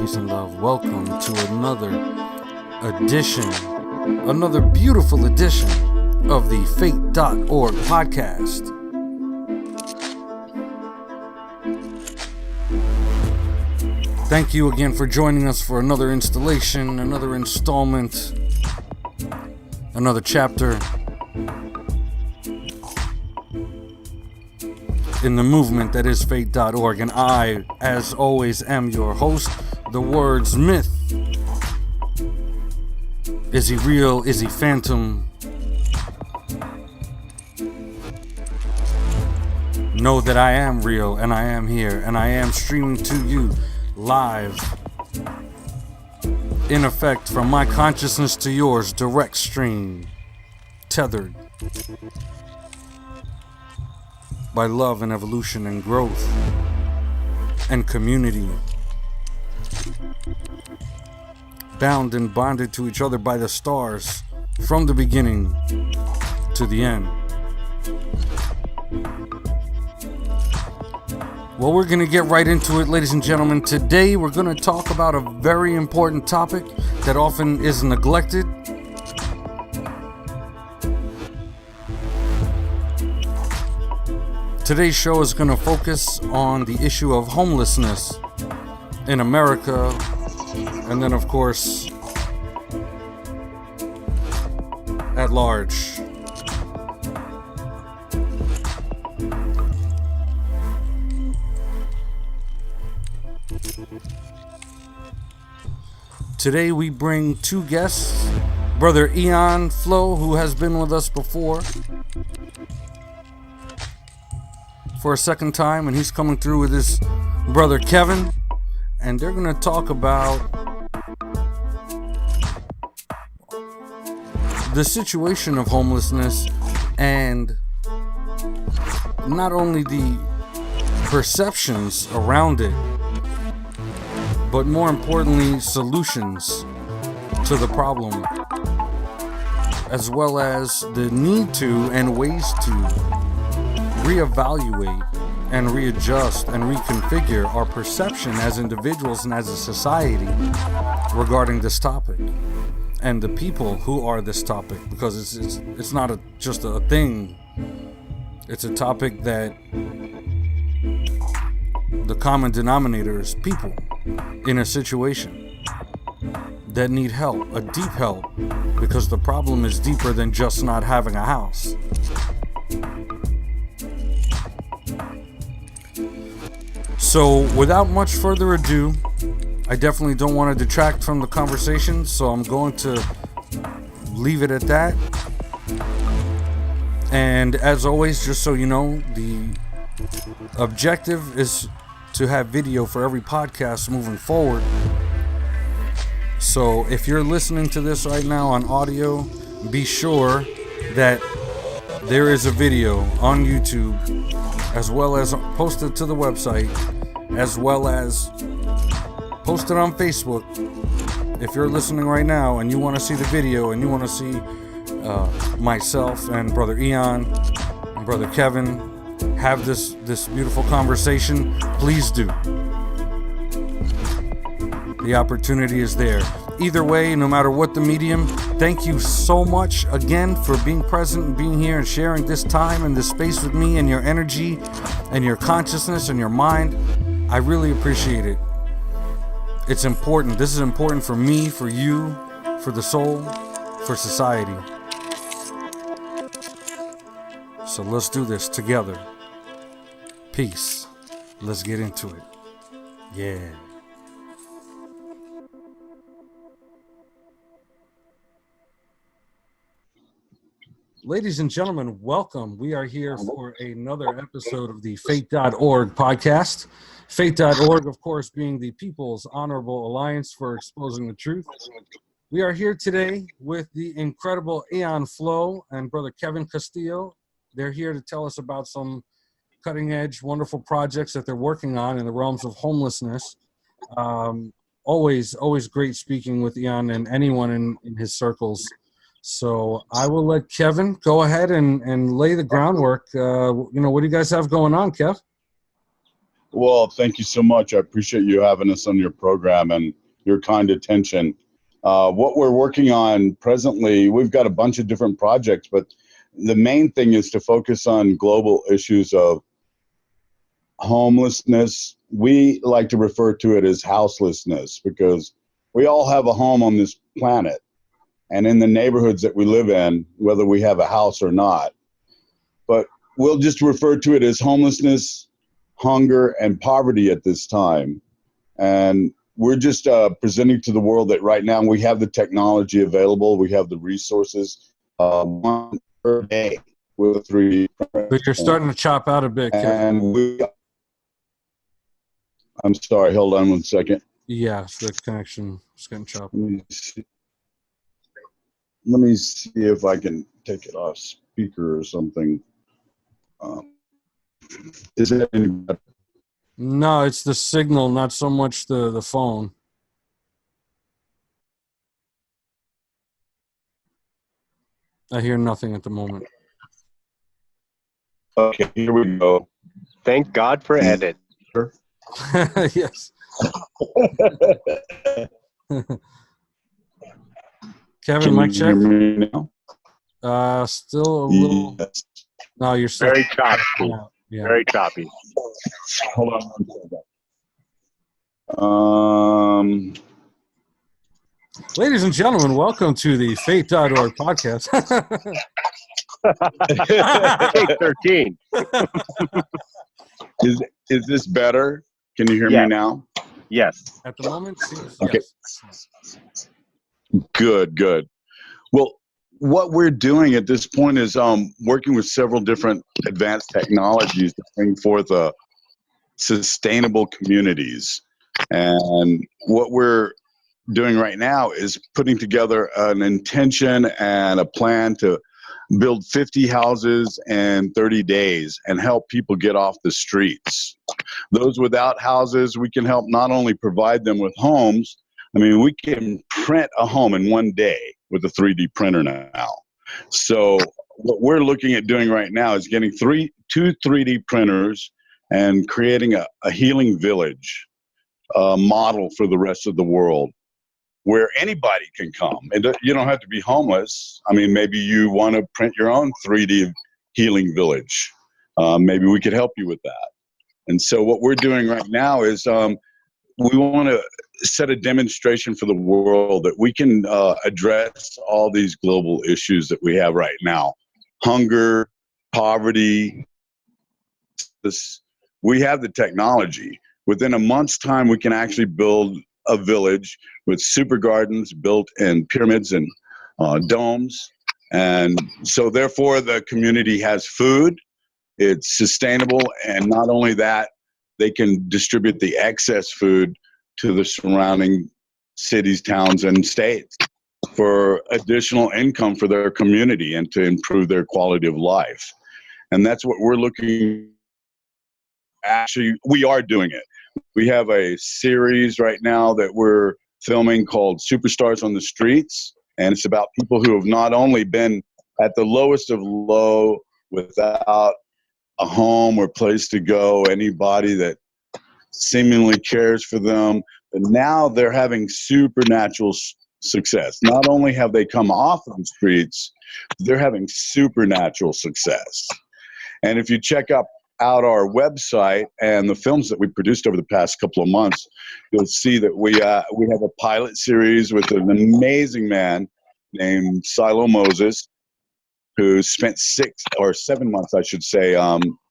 peace, and love. Welcome to another beautiful edition of the Fate.org podcast. Thank you again for joining us for another installation, another installment, another chapter in the movement that is Fate.org. And I, as always, am your host. The words myth. Is he real? Is he phantom? Know that I am real, and I am here, and I am streaming to you live, in effect, from my consciousness to yours, direct stream, tethered by love and evolution and growth and community, bound and bonded to each other by the stars from the beginning to the end. Well, we're going to get right into it, ladies and gentlemen. Today, we're going to talk about a very important topic that often is neglected. Today's show is going to focus on the issue of homelessness in America, and then, of course, at large. Today we bring two guests, Brother Aeon, Phlo, who has been with us before for a second time, and he's coming through with his brother Kevin, and they're going to talk about the situation of homelessness and not only the perceptions around it, but more importantly, solutions to the problem, as well as the need to and ways to reevaluate and readjust and reconfigure our perception as individuals and as a society regarding this topic and the people who are this topic, because it's not just a thing. It's a topic that the common denominator is people in a situation that need help, a deep help, because the problem is deeper than just not having a house. So without much further ado, I definitely don't want to detract from the conversation, so I'm going to leave it at that. And as always, just so you know, the objective is to have video for every podcast moving forward. So if you're listening to this right now on audio, be sure that there is a video on YouTube, as well as posted to the website, as well as posted on Facebook. If you're listening right now and you want to see the video and you want to see myself and Brother Aeon and Brother Kevin have this beautiful conversation, please do. The opportunity is there. Either way, no matter what the medium, thank you so much again for being present and being here and sharing this time and this space with me and your energy and your consciousness and your mind. I really appreciate it. It's important. This is important for me, for you, for the soul, for society. So let's do this together. Peace. Let's get into it. Yeah. Ladies and gentlemen, welcome. We are here for another episode of the Fate.org podcast. Fate.org, of course, being the People's Honorable Alliance for Exposing the Truth. We are here today with the incredible Aeon Phlo and Brother Kevin Castillo. They're here to tell us about some cutting-edge, wonderful projects that they're working on in the realms of homelessness. Always great speaking with Aeon and anyone in his circles. So I will let Kevin go ahead and lay the groundwork. What do you guys have going on, Kev? Well, thank you so much. I appreciate you having us on your program and your kind attention. What we're working on presently, we've got a bunch of different projects, but the main thing is to focus on global issues of homelessness. We like to refer to it as houselessness because we all have a home on this planet. And in the neighborhoods that we live in, whether we have a house or not, but we'll just refer to it as homelessness, hunger, and poverty at this time. And we're just presenting to the world that right now we have the technology available, we have the resources, one per day with a 3D printer. But you're starting to chop out a bit, Kevin. I'm sorry, hold on one second. Yeah, the connection is getting chopped. Let me see if I can take it off speaker or something. Is it any better? No, it's the signal, not so much the phone. I hear nothing at the moment. Okay, here we go. Thank God for edit. Yes. Kevin, mic check. Can you hear me now? Still a little. Yes. No, you're still Very choppy. Yeah. Very choppy. Hold on one second. Ladies and gentlemen, welcome to the Fate.org podcast. Take 13. Is this better? Can you hear me now? Yes. At the moment, seems Okay. yes. Good. Well, what we're doing at this point is working with several different advanced technologies to bring forth sustainable communities. And what we're doing right now is putting together an intention and a plan to build 50 houses in 30 days and help people get off the streets. Those without houses, we can help not only provide them with homes, I mean, we can print a home in one day with a 3D printer now. So what we're looking at doing right now is getting two 3D printers and creating a healing village model for the rest of the world where anybody can come. And you don't have to be homeless. I mean, maybe you want to print your own 3D healing village. Maybe we could help you with that. And so what we're doing right now is we want to set a demonstration for the world that we can address all these global issues that we have right now. Hunger, poverty. We have the technology. Within a month's time, we can actually build a village with super gardens built in pyramids and domes. And so therefore the community has food, it's sustainable, and not only that, they can distribute the excess food to the surrounding cities, towns, and states for additional income for their community and to improve their quality of life. And that's what we're looking. Actually, we are doing it. We have a series right now that we're filming called Superstars on the Streets, and it's about people who have not only been at the lowest of low without a home or place to go, anybody that seemingly cares for them, but now they're having supernatural success. Not only have they come off of the streets, they're having supernatural success. And if you check out our website and the films that we produced over the past couple of months, you'll see that we have a pilot series with an amazing man named Silo Moses, who spent 6 or 7 months, I should say,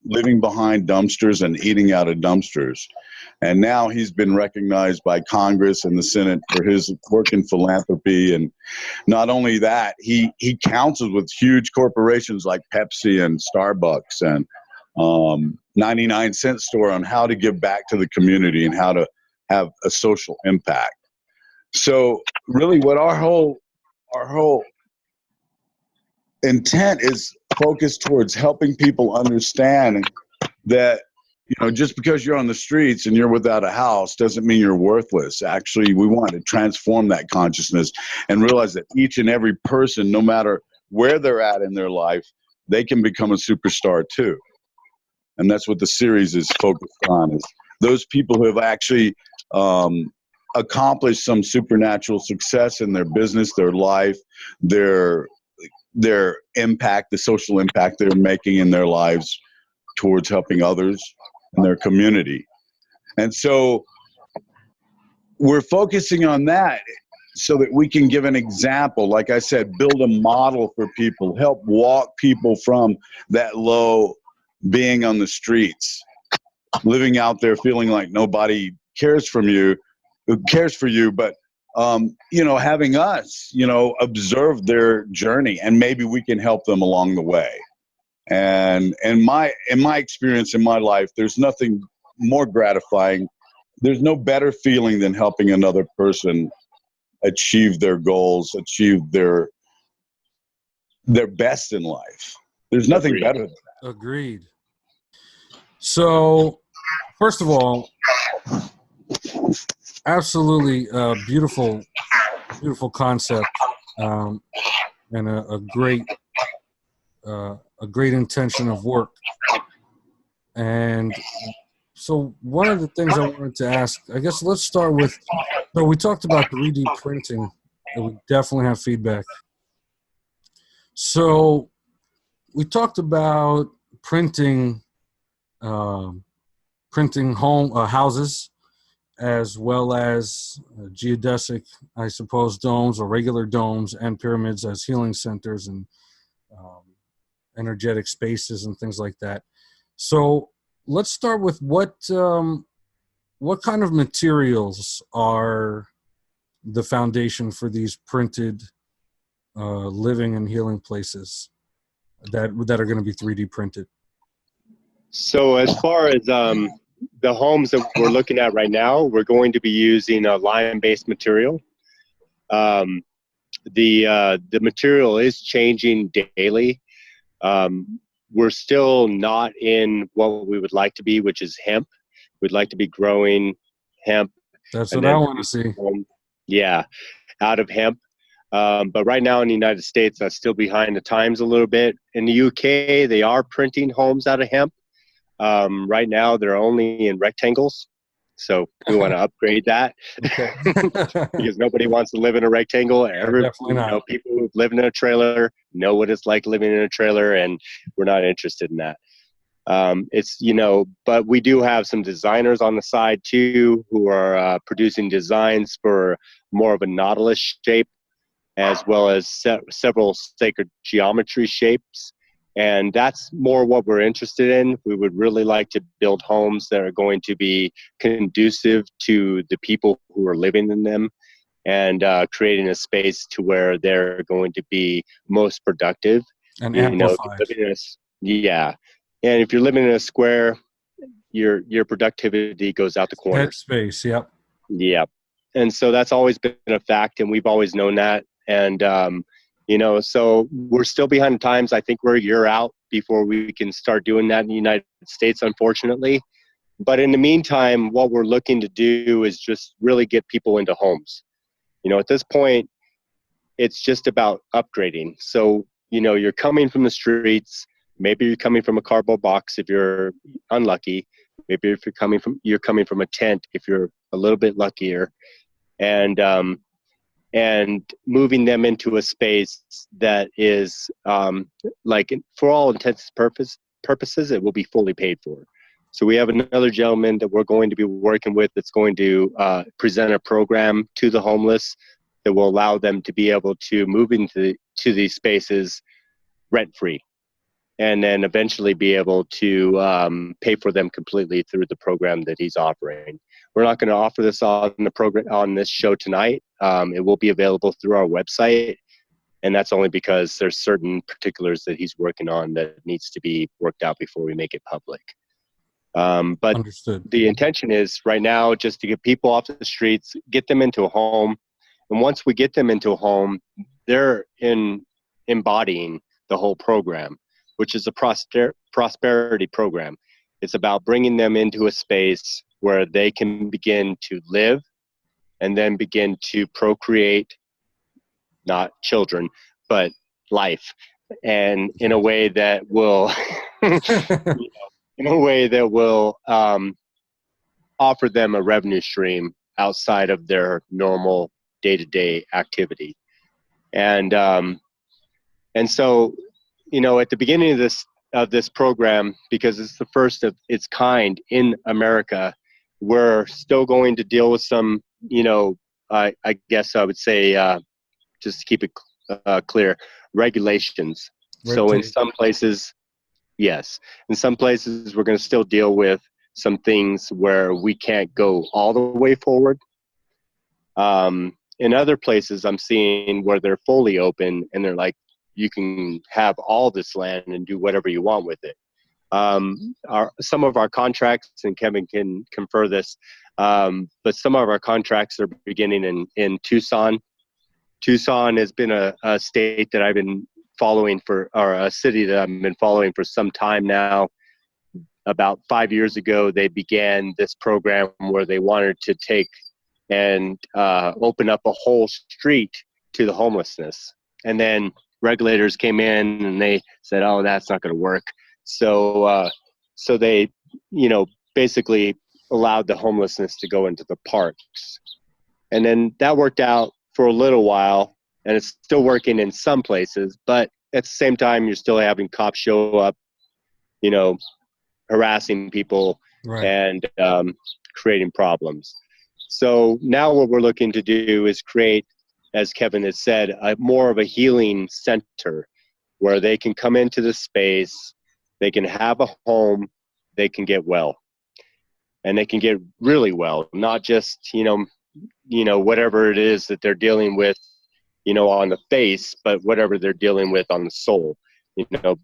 living behind dumpsters and eating out of dumpsters. And now he's been recognized by Congress and the Senate for his work in philanthropy. And not only that, he counsels with huge corporations like Pepsi and Starbucks and 99-cent store on how to give back to the community and how to have a social impact. So really what our whole intent is focused towards helping people understand that, you know, just because you're on the streets and you're without a house doesn't mean you're worthless. Actually, we want to transform that consciousness and realize that each and every person, no matter where they're at in their life, they can become a superstar too. And that's what the series is focused on, is those people who have actually accomplished some supernatural success in their business, their life, their impact, the social impact they're making in their lives towards helping others in their community. And so we're focusing on that so that we can give an example, like I said, build a model for people, help walk people from that low being on the streets, living out there feeling like nobody cares for you, but having us, observe their journey, and maybe we can help them along the way. And in my experience in my life, there's nothing more gratifying. There's no better feeling than helping another person achieve their goals, achieve their best in life. There's nothing Agreed. better than that. Agreed. So, first of all, absolutely beautiful concept, and a great intention of work. And so one of the things I wanted to ask, I guess let's start with, so we talked about 3D printing, and we definitely have feedback. So we talked about printing home houses, as well as geodesic, I suppose, domes or regular domes and pyramids as healing centers and energetic spaces and things like that. So let's start with what kind of materials are the foundation for these printed living and healing places that are going to be 3D printed? So as far as the homes that we're looking at right now, we're going to be using a lime-based material. The material is changing daily. We're still not in what we would like to be, which is hemp. We'd like to be growing hemp. That's what I want to see. Yeah, out of hemp. But right now in the United States, that's still behind the times a little bit. In the UK, they are printing homes out of hemp. Right now, they're only in rectangles. So we want to upgrade that because nobody wants to live in a rectangle. Definitely not. People who live in a trailer know what it's like living in a trailer, and we're not interested in that. But we do have some designers on the side too who are producing designs for more of a nautilus shape, as well as several sacred geometry shapes. And that's more what we're interested in. We would really like to build homes that are going to be conducive to the people who are living in them, and creating a space to where they're going to be most productive. And amplified. Yeah. And if you're living in a square, your productivity goes out the corners. Headspace, yep. Yep. And so that's always been a fact, and we've always known that. And so we're still behind the times. I think we're a year out before we can start doing that in the United States, unfortunately. But in the meantime, what we're looking to do is just really get people into homes. At this point, it's just about upgrading. So, you're coming from the streets. Maybe you're coming from a cardboard box if you're unlucky. Maybe if you're coming from a tent if you're a little bit luckier. And moving them into a space that is for all intents and purposes, it will be fully paid for. So we have another gentleman that we're going to be working with that's going to present a program to the homeless that will allow them to be able to move into these spaces rent-free, and then eventually be able to pay for them completely through the program that he's offering. We're not going to offer this on the program on this show tonight. It will be available through our website, and that's only because there's certain particulars that he's working on that needs to be worked out before we make it public. But Understood. The intention is right now just to get people off the streets, get them into a home, and once we get them into a home, they're embodying the whole program, which is a prosperity program. It's about bringing them into a space where they can begin to live and then begin to procreate, not children, but life, and in a way that will offer them a revenue stream outside of their normal day-to-day activity. And so, at the beginning of this program, because it's the first of its kind in America, we're still going to deal with some, I guess I would say, just to keep it clear, regulations. So in some places, yes, in some places we're going to still deal with some things where we can't go all the way forward. In other places, I'm seeing where they're fully open and they're like, you can have all this land and do whatever you want with it. Some of our contracts, and Kevin can confer this, but some of our contracts are beginning in Tucson. Tucson has been a state that I've been following or a city that I've been following for some time now. About 5 years ago, they began this program where they wanted to take and open up a whole street to the homelessness. And then regulators came in and they said, oh, that's not going to work. So they, basically allowed the homelessness to go into the parks. And then that worked out for a little while, and it's still working in some places, but at the same time, you're still having cops show up, harassing people, right, and creating problems. So now what we're looking to do is create, as Kevin has said, more of a healing center where they can come into the space, they can have a home, they can get well. And they can get really well, not just, whatever it is that they're dealing with, on the face, but whatever they're dealing with on the soul,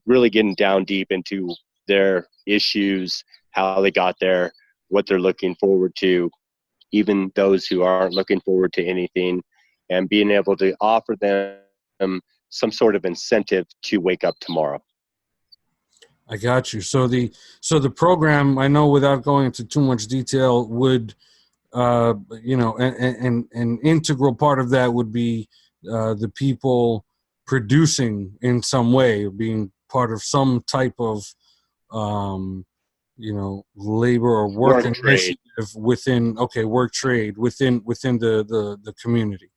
really getting down deep into their issues, how they got there, what they're looking forward to, even those who aren't looking forward to anything, and being able to offer them some sort of incentive to wake up tomorrow. I got you. So the program, I know without going into too much detail, would an integral part of that would be the people producing in some way, being part of some type of labor or work initiative within work trade within the community.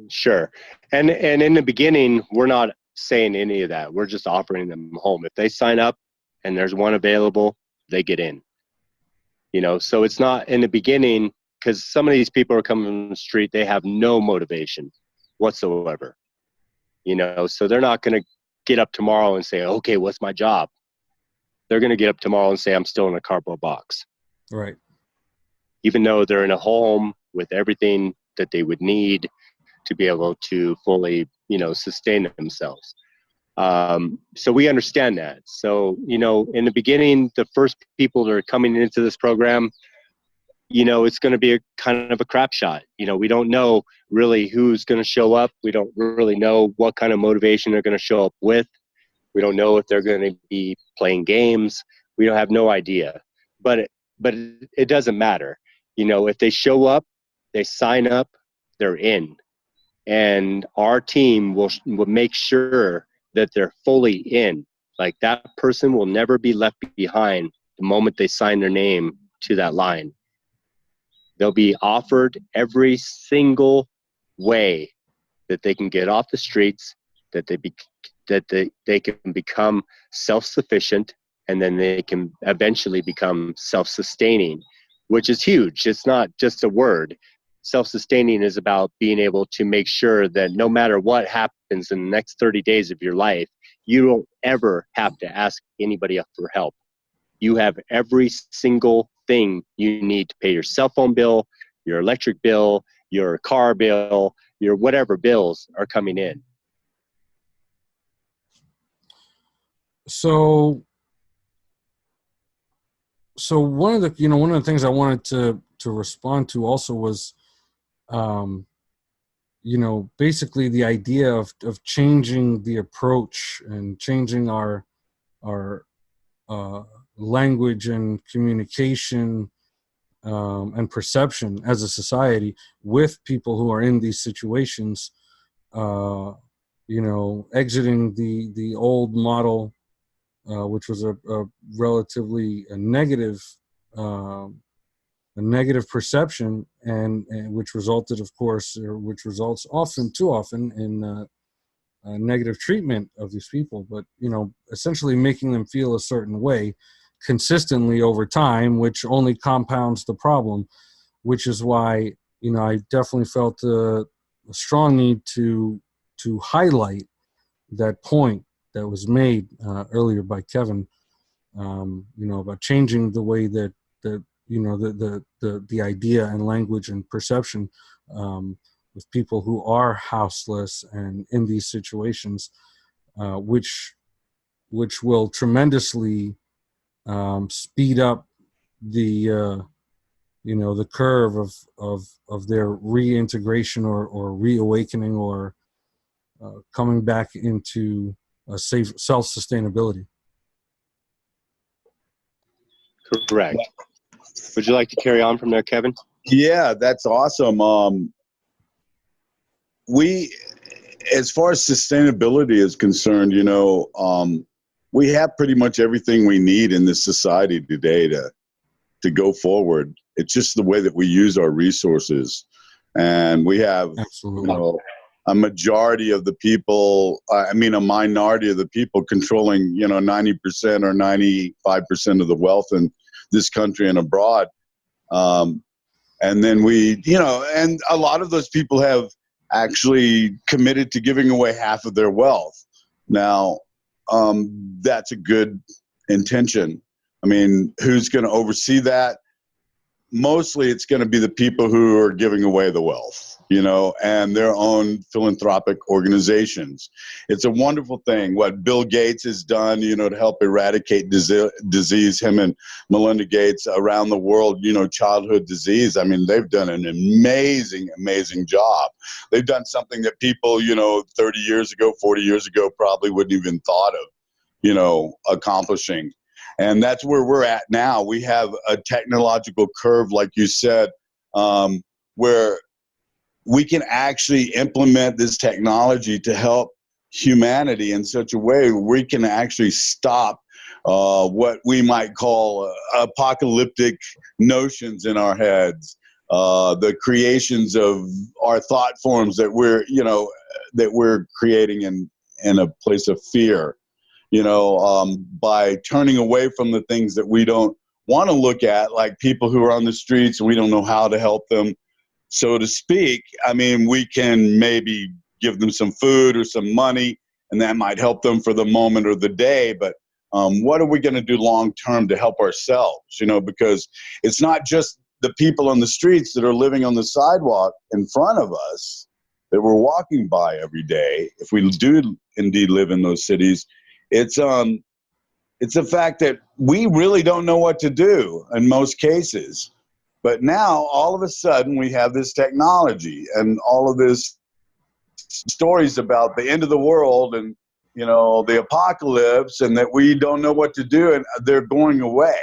Sure. And in the beginning, we're not saying any of that. We're just offering them home. If they sign up and there's one available, they get in. So it's not in the beginning, because some of these people are coming from the street, they have no motivation whatsoever. So they're not going to get up tomorrow and say, okay, what's my job? They're going to get up tomorrow and say, I'm still in a cardboard box. Right. Even though they're in a home with everything that they would need to be able to fully, sustain themselves. So we understand that. So, in the beginning, the first people that are coming into this program, it's going to be a kind of a crap shot. We don't know really who's going to show up. We don't really know what kind of motivation they're going to show up with. We don't know if they're going to be playing games. We don't have no idea. But it doesn't matter. If they show up, they sign up, they're in. And our team will make sure that they're fully in. Like, that person will never be left behind the moment they sign their name to that line. They'll be offered every single way that they can get off the streets, that they can become self-sufficient, and then they can eventually become self-sustaining, which is huge. It's not just a word. Self-sustaining is about being able to make sure that no matter what happens in the next 30 days of your life, you don't ever have to ask anybody for help. You have every single thing you need to pay your cell phone bill, your electric bill, your car bill, your whatever bills are coming in. So one of the things I wanted to respond to also was basically the idea of changing the approach and changing our language and communication and perception as a society with people who are in these situations, exiting the old model, which was a relatively negative negative perception, and which resulted, of course, or which results too often in negative treatment of these people. But essentially making them feel a certain way consistently over time, which only compounds the problem. Which is why I definitely felt a strong need to highlight that point that was made earlier by Kevin. About changing the way that the idea and language and perception with people who are houseless and in these situations, which will tremendously speed up the the curve of their reintegration or reawakening or coming back into a safe self-sustainability. Correct. Would you like to carry on from there, Kevin? Yeah, that's awesome. We, as far as sustainability is concerned, we have pretty much everything we need in this society today to go forward. It's just the way that we use our resources. And we have, Absolutely. a majority of the people, a minority of the people controlling, 90% or 95% of the wealth in this country and abroad. And then and a lot of those people have actually committed to giving away half of their wealth. Now, that's a good intention. Who's going to oversee that? Mostly it's going to be the people who are giving away the wealth, and their own philanthropic organizations. It's a wonderful thing what Bill Gates has done, to help eradicate disease, him and Melinda Gates around the world, childhood disease. They've done an amazing, amazing job. They've done something that people, 30 years ago, 40 years ago, probably wouldn't even thought of, accomplishing. And that's where we're at now. We have a technological curve, like you said, where we can actually implement this technology to help humanity in such a way where we can actually stop what we might call apocalyptic notions in our heads, the creations of our thought forms that we're creating in a place of fear. By turning away from the things that we don't want to look at, like people who are on the streets and we don't know how to help them, so to speak. We can maybe give them some food or some money, and that might help them for the moment or the day. But what are we going to do long term to help ourselves? Because it's not just the people on the streets that are living on the sidewalk in front of us that we're walking by every day. If we do indeed live in those cities, it's the fact that we really don't know what to do in most cases. But now, all of a sudden, we have this technology and all of this stories about the end of the world and, the apocalypse, and that we don't know what to do, and they're going away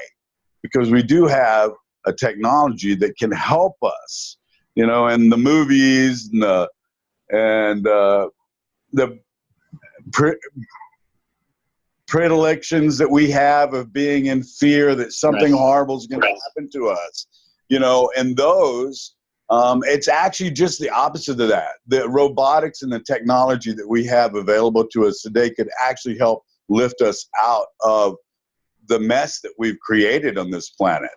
because we do have a technology that can help us, and the movies and the predilections that we have of being in fear that something horrible is going to happen to us, and those, it's actually just the opposite of that. The robotics and the technology that we have available to us today could actually help lift us out of the mess that we've created on this planet.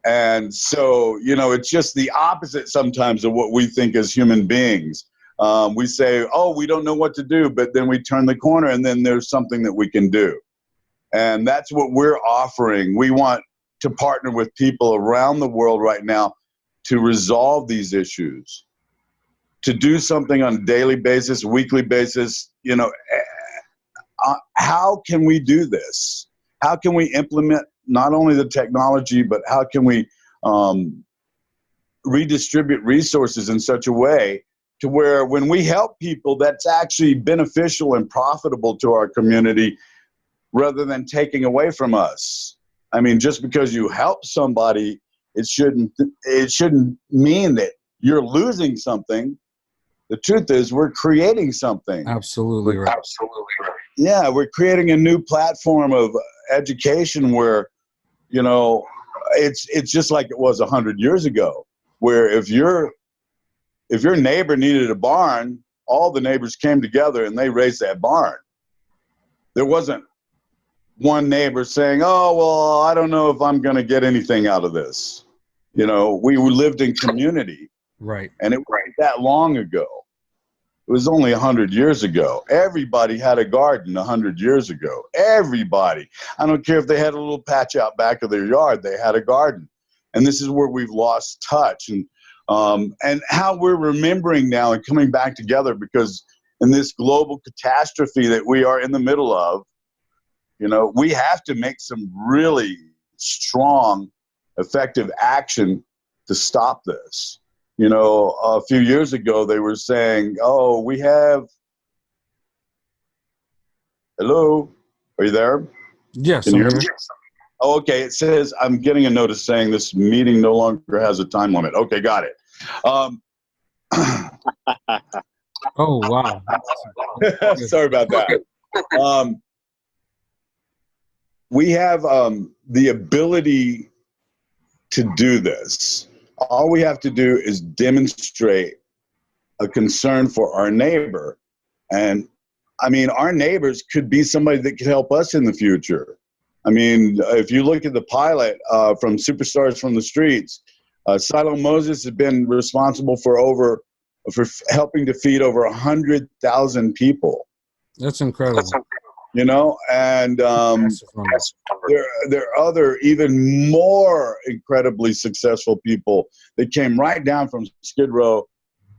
And so, it's just the opposite sometimes of what we think as human beings. We say, oh, we don't know what to do, but then we turn the corner and then there's something that we can do. And that's what we're offering. We want to partner with people around the world right now to resolve these issues, to do something on a daily basis, weekly basis. How can we do this? How can we implement not only the technology, but how can we redistribute resources in such a way to where when we help people, that's actually beneficial and profitable to our community rather than taking away from us. Just because you help somebody, it shouldn't mean that you're losing something. The truth is we're creating something. Absolutely right. Absolutely right. Yeah, we're creating a new platform of education where, it's just like it was 100 years ago, where if your neighbor needed a barn, all the neighbors came together and they raised that barn. There wasn't one neighbor saying, "Oh, well, I don't know if I'm going to get anything out of this." You know, we lived in community, Right. and it wasn't that long ago. It was only 100 years ago. Everybody had a garden 100 years ago. Everybody. I don't care if they had a little patch out back of their yard. They had a garden. And this is where we've lost touch. And how we're remembering now and coming back together, because in this global catastrophe that we are in the middle of, you know, we have to make some really strong, effective action to stop this. You know, a few years ago, they were saying, "Oh, we have." Hello, are you there? Yes, Can you I'm hear me? here. Oh, okay. It says I'm getting a notice saying this meeting no longer has a time limit. Okay, got it. Oh, wow. Sorry about that. We have the ability to do this. All we have to do is demonstrate a concern for our neighbor. And I mean, our neighbors could be somebody that could help us in the future. I mean, if you look at the pilot from Superstars from the Streets, Silo Moses has been responsible for helping to feed over 100,000 people. That's incredible. You know, and there are other even more incredibly successful people that came right down from Skid Row,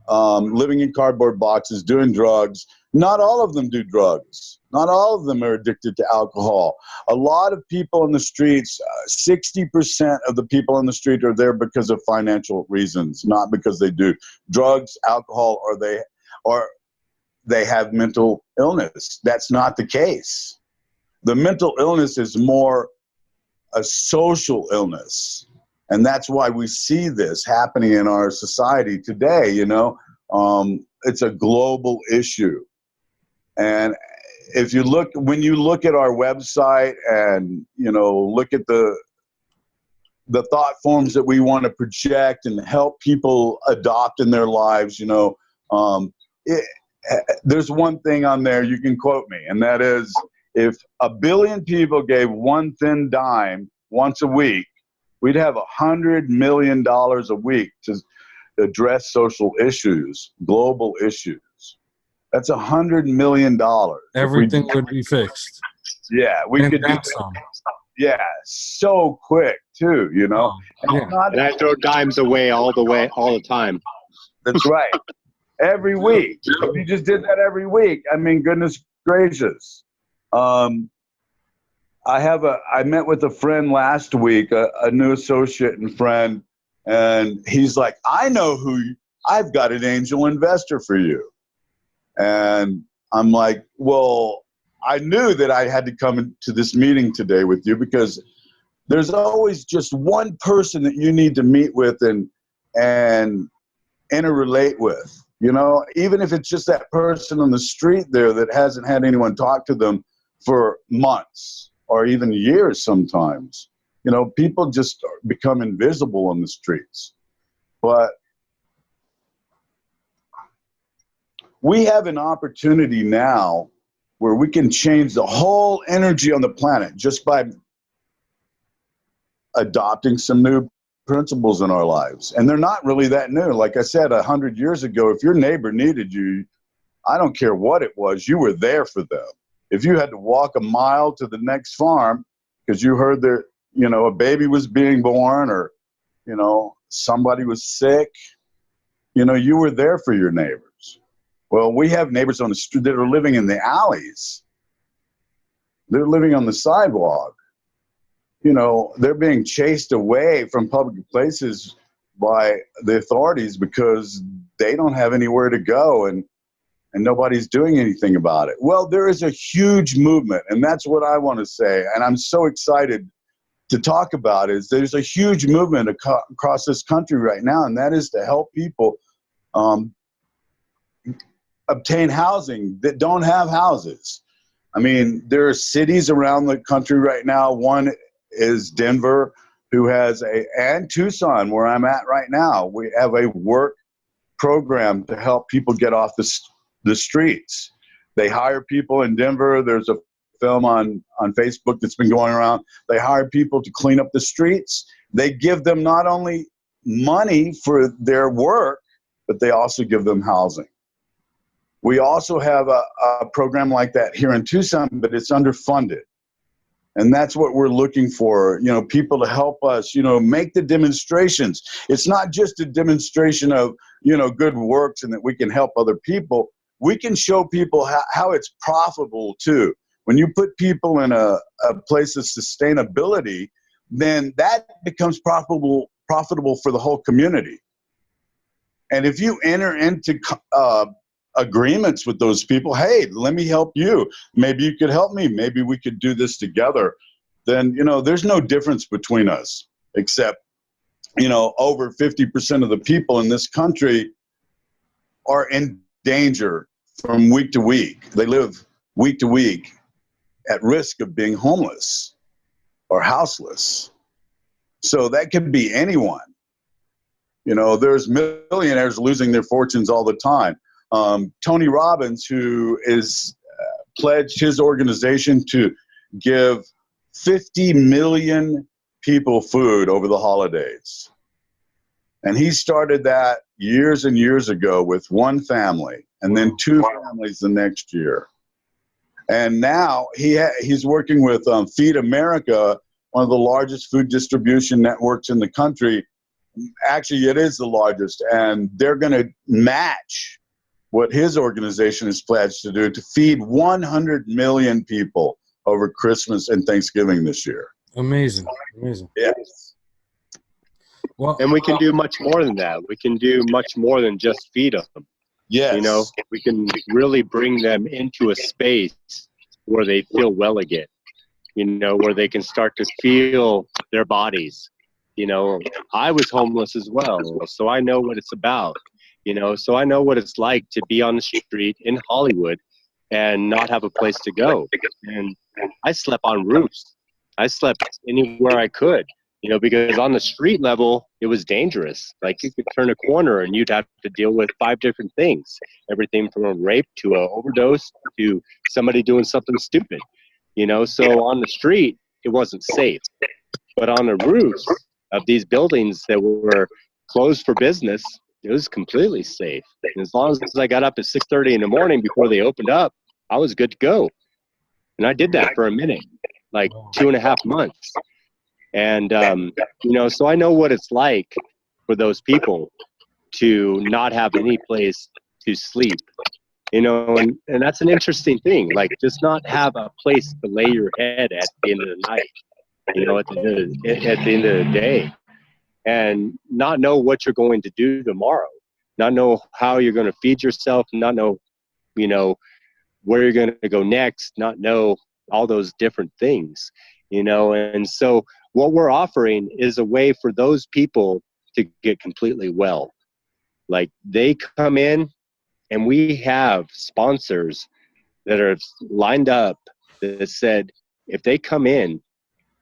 living in cardboard boxes, doing drugs. Not all of them do drugs. Not all of them are addicted to alcohol. A lot of people in the streets, 60% of the people in the street are there because of financial reasons, not because they do drugs, alcohol, or they have mental illness. That's not the case. The mental illness is more a social illness. And that's why we see this happening in our society today, you know. It's a global issue. And if you look, when you look at our website and, you know, look at the thought forms that we want to project and help people adopt in their lives, you know, there's one thing on there you can quote me, and that is, if 1 billion people gave one thin dime once a week, we'd have $100 million a week to address social issues, global issues. That's $100 million. Everything would be fixed. Yeah, we could do some. Yeah, so quick too, you know. And I throw dimes away all the time. That's right. Every week. If you just did that every week, I mean, goodness gracious. I met with a friend last week, a new associate and friend, and he's like, I've got an angel investor for you. And I'm like, well, I knew that I had to come to this meeting today with you, because there's always just one person that you need to meet with and interrelate with. You know, even if it's just that person on the street there that hasn't had anyone talk to them for months or even years sometimes. You know, people just become invisible on the streets. But we have an opportunity now where we can change the whole energy on the planet just by adopting some new principles in our lives. And they're not really that new. Like I said, 100 years ago, if your neighbor needed you, I don't care what it was, you were there for them. If you had to walk a mile to the next farm because you heard that, you know, a baby was being born, or, you know, somebody was sick, you know, you were there for your neighbors. Well, we have neighbors on the street that are living in the alleys. They're living on the sidewalk. You know, they're being chased away from public places by the authorities because they don't have anywhere to go, and nobody's doing anything about it. Well, there is a huge movement, and that's what I want to say, and I'm so excited to talk about is there's a huge movement across this country right now, and that is to help people obtain housing that don't have houses. I mean, there are cities around the country right now. One is Denver, who has and Tucson, where I'm at right now, we have a work program to help people get off the streets. They hire people in Denver. There's a film on Facebook that's been going around. They hire people to clean up the streets. They give them not only money for their work, but they also give them housing. We also have a program like that here in Tucson, but it's underfunded. And that's what we're looking for, people to help us, make the demonstrations. It's not just a demonstration of, good works and that we can help other people. We can show people how it's profitable too. When you put people in a place of sustainability, then that becomes profitable for the whole community. And if you enter into agreements with those people, hey, let me help you. Maybe you could help me. Maybe we could do this together. Then, there's no difference between us, except, over 50% of the people in this country are in danger from week to week. They live week to week at risk of being homeless or houseless. So that could be anyone. There's millionaires losing their fortunes all the time. Tony Robbins, who is pledged his organization to give 50 million people food over the holidays. And he started that years and years ago with one family and then two families the next year. And now he's working with Feed America, one of the largest food distribution networks in the country. Actually, it is the largest, and they're going to match what his organization is pledged to do to feed 100 million people over Christmas and Thanksgiving this year. Amazing. Yes. Well, And we can do much more than that. We can do much more than just feed them. Yes. We can really bring them into a space where they feel well again, where they can start to feel their bodies. I was homeless as well, so I know what it's about, so I know what it's like to be on the street in Hollywood and not have a place to go. And I slept on roofs. I slept anywhere I could, because on the street level, it was dangerous. Like, you could turn a corner and you'd have to deal with 5 different things, everything from a rape to an overdose to somebody doing something stupid, so on the street, it wasn't safe. But on the roofs of these buildings that were closed for business, it was completely safe. And as long as I got up at 6:30 in the morning before they opened up, I was good to go. And I did that for a minute, like 2.5 months. And, so I know what it's like for those people to not have any place to sleep, and that's an interesting thing. Like, just not have a place to lay your head at the end of the night, at the end of the day, and not know what you're going to do tomorrow, not know how you're going to feed yourself, not know, where you're going to go next, not know all those different things, and so what we're offering is a way for those people to get completely well. Like, they come in and we have sponsors that are lined up that said, if they come in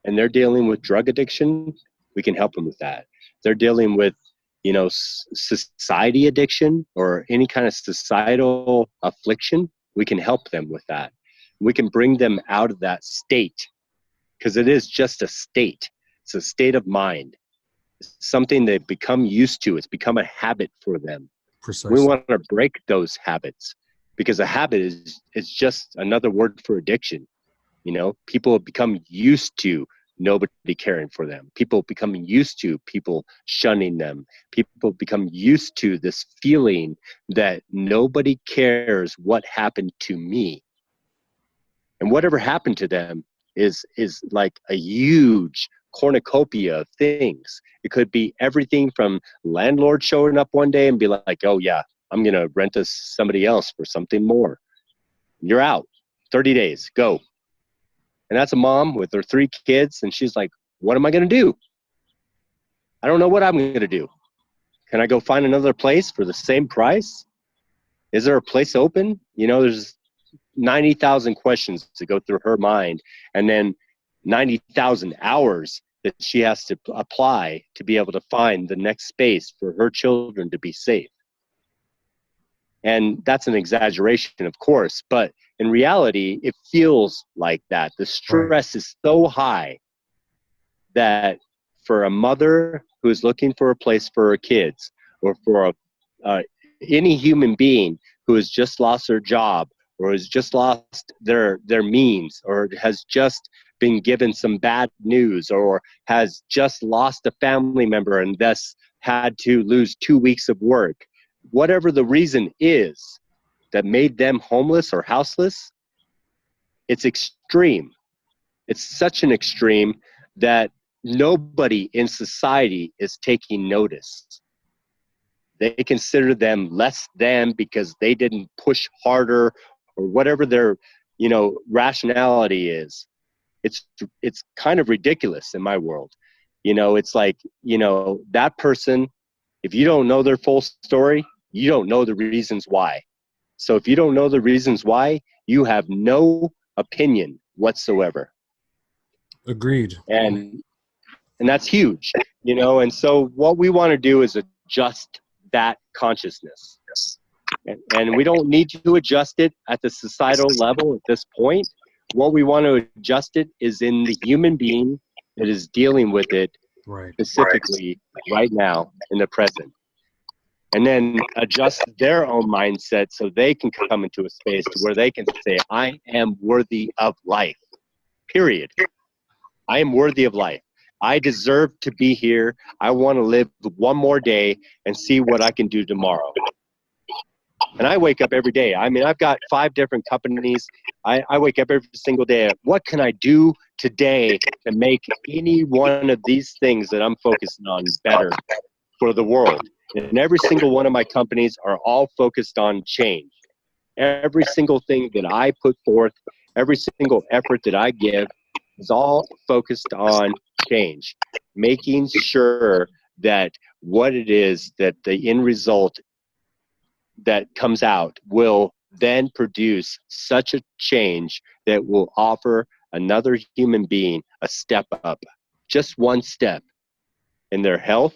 and they're dealing with drug addiction, we can help them with that. They're dealing with, society addiction or any kind of societal affliction, we can help them with that. We can bring them out of that state, because it is just a state. It's a state of mind. It's something they've become used to. It's become a habit for them. precisely. We want to break those habits, because a habit is just another word for addiction. People have become used to nobody caring for them. People become used to people shunning them. People become used to this feeling that nobody cares what happened to me. And whatever happened to them is like a huge cornucopia of things. It could be everything from landlord showing up one day and be like, oh yeah, I'm going to rent this somebody else for something more. You're out. 30 days, go. And that's a mom with her 3 kids, and she's like, what am I going to do? I don't know what I'm going to do. Can I go find another place for the same price? Is there a place open? There's 90,000 questions to go through her mind, and then 90,000 hours that she has to apply to be able to find the next space for her children to be safe. And that's an exaggeration, of course, but in reality, it feels like that. The stress is so high that for a mother who is looking for a place for her kids, or for any human being who has just lost their job, or has just lost their means, or has just been given some bad news, or has just lost a family member and thus had to lose 2 weeks of work, whatever the reason is that made them homeless or houseless, it's extreme. It's such an extreme that nobody in society is taking notice. They consider them less than because they didn't push harder, or whatever their, rationality is. It's kind of ridiculous in my world. It's like, that person, if you don't know their full story, you don't know the reasons why. So if you don't know the reasons why, you have no opinion whatsoever. Agreed. And that's huge, and so what we want to do is adjust that consciousness. And we don't need to adjust it at the societal level at this point. What we want to adjust it is in the human being that is dealing with it specifically right now in the present. And then adjust their own mindset so they can come into a space to where they can say, I am worthy of life, period. I am worthy of life. I deserve to be here. I want to live one more day and see what I can do tomorrow. And I wake up every day. I mean, I've got 5 different companies. I wake up every single day. What can I do today to make any one of these things that I'm focusing on better for the world? And every single one of my companies are all focused on change. Every single thing that I put forth, every single effort that I give is all focused on change, making sure that what it is that the end result that comes out will then produce such a change that will offer another human being a step up, just one step in their health,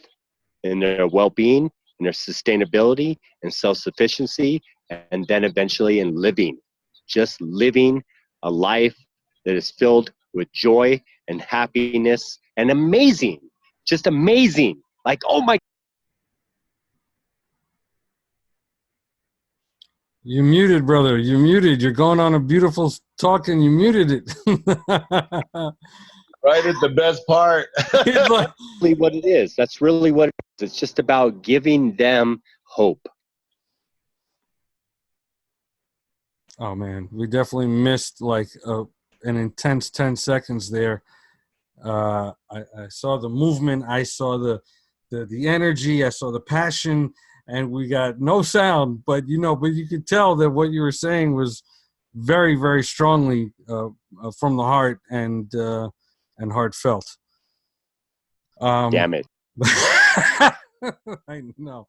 in their well-being, in their sustainability and self-sufficiency, and then eventually in living, just living a life that is filled with joy and happiness and amazing, just amazing. Like, oh my. You muted, brother. You muted. You're going on a beautiful talk and you muted it. Right at the best part. It's like, What it is. That's really what it is. It's just about giving them hope. oh man, we definitely missed like an intense 10 seconds there. I saw the movement. I saw the energy. I saw the passion, and we got no sound. But you could tell that what you were saying was very, very strongly from the heart and heartfelt. Damn it. I know.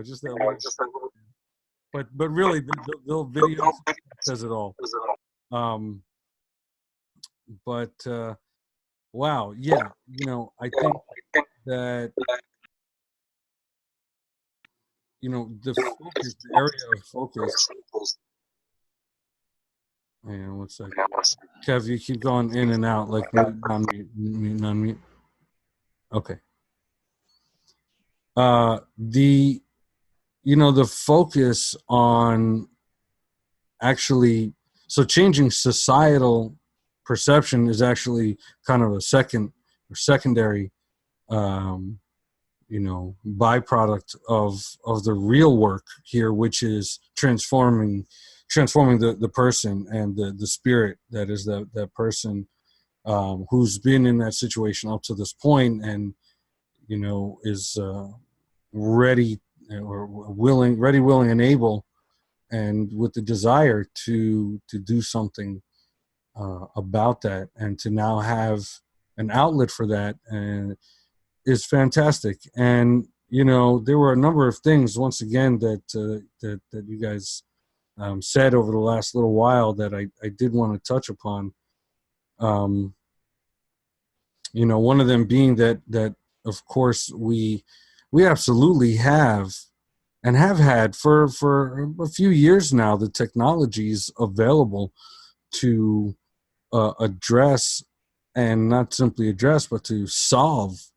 Just that one. But really, the video says it all. But wow, yeah, I think that the focus, the area of focus. Hang on one second. Kev, you keep going in and out like non-mute. Okay. The focus on actually, so changing societal perception is actually kind of a secondary byproduct of the real work here, which is transforming the person and the spirit that is that person who's been in that situation up to this point and is ready or willing and able and with the desire to do something about that and to now have an outlet for that and is fantastic. And there were a number of things once again that you guys said over the last little while that I did want to touch upon. One of them being that of course we absolutely have and have had for a few years now the technologies available to address, and not simply address, but to solve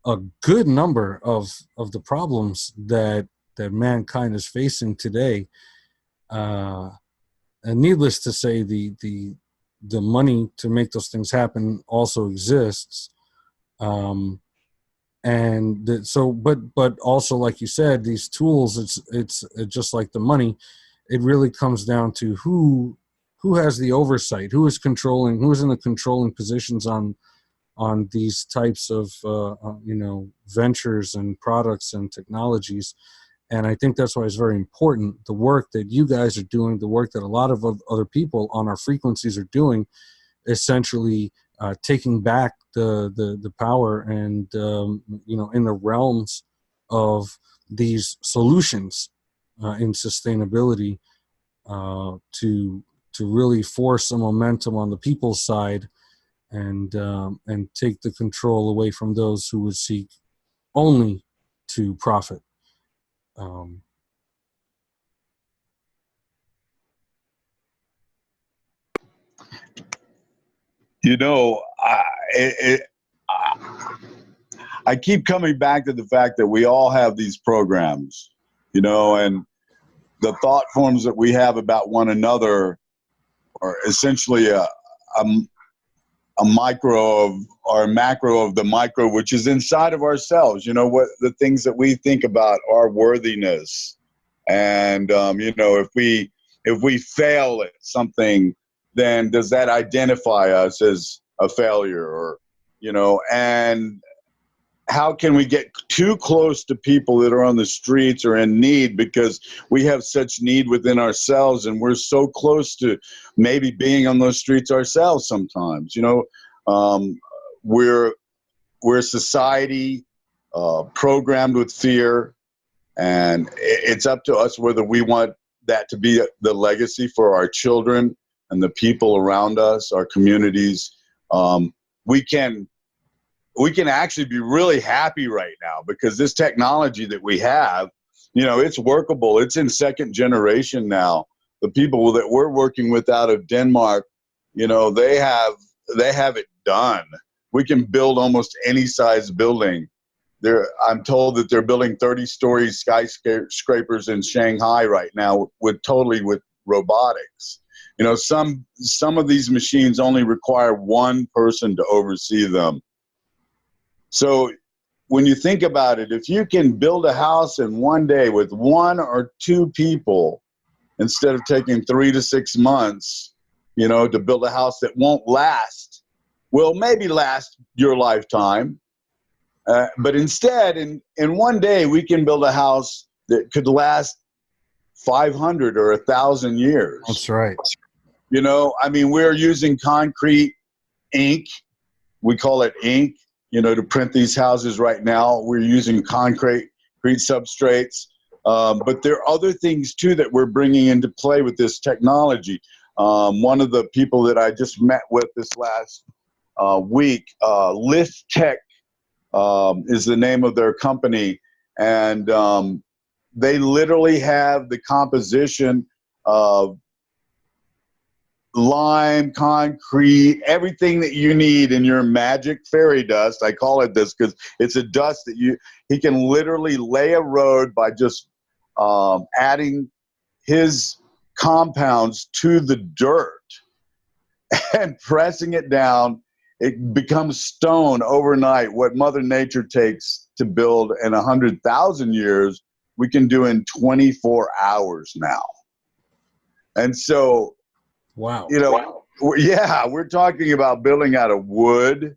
a good number of the problems that mankind is facing today. And needless to say, the money to make those things happen also exists. But also, like you said, these tools, it's just like the money. It really comes down to who has the oversight, who is in the controlling positions on these types of ventures and products and technologies. And I think that's why it's very important, the work that you guys are doing, the work that a lot of other people on our frequencies are doing, essentially taking back the power and in the realms of these solutions in sustainability, to really force some momentum on the people's side, and take the control away from those who would seek only to profit. Um, You know, I keep coming back to the fact that we all have these programs, and the thought forms that we have about one another are essentially a micro of, or a macro of the micro, which is inside of ourselves. What the things that we think about our worthiness, and if we fail at something, then does that identify us as a failure? Or and how can we get too close to people that are on the streets or in need, because we have such need within ourselves, and we're so close to maybe being on those streets ourselves sometimes. We're a society programmed with fear, and it's up to us whether we want that to be the legacy for our children and the people around us, our communities. We can actually be really happy right now, because this technology that we have, it's workable. It's in second generation now. The people that we're working with out of Denmark, they have it done. We can build almost any size building. I'm told that they're building 30-story skyscrapers in Shanghai right now with robotics. Some of these machines only require one person to oversee them. So when you think about it, if you can build a house in one day with one or two people, instead of taking 3 to 6 months, to build a house that won't last, will maybe last your lifetime. But instead, in one day, we can build a house that could last 500 or 1,000 years. That's right. We're using concrete ink. We call it ink, to print these houses right now. We're using concrete substrates. But there are other things, too, that we're bringing into play with this technology. One of the people that I just met with this last week, Lift Tech, is the name of their company. And they literally have the composition of lime, concrete, everything that you need in your magic fairy dust. I call it this because it's a dust that he can literally lay a road by just adding his compounds to the dirt and pressing it down. It becomes stone overnight. What Mother Nature takes to build in 100,000 years, we can do in 24 hours now. And so, wow. Yeah, we're talking about building out of wood,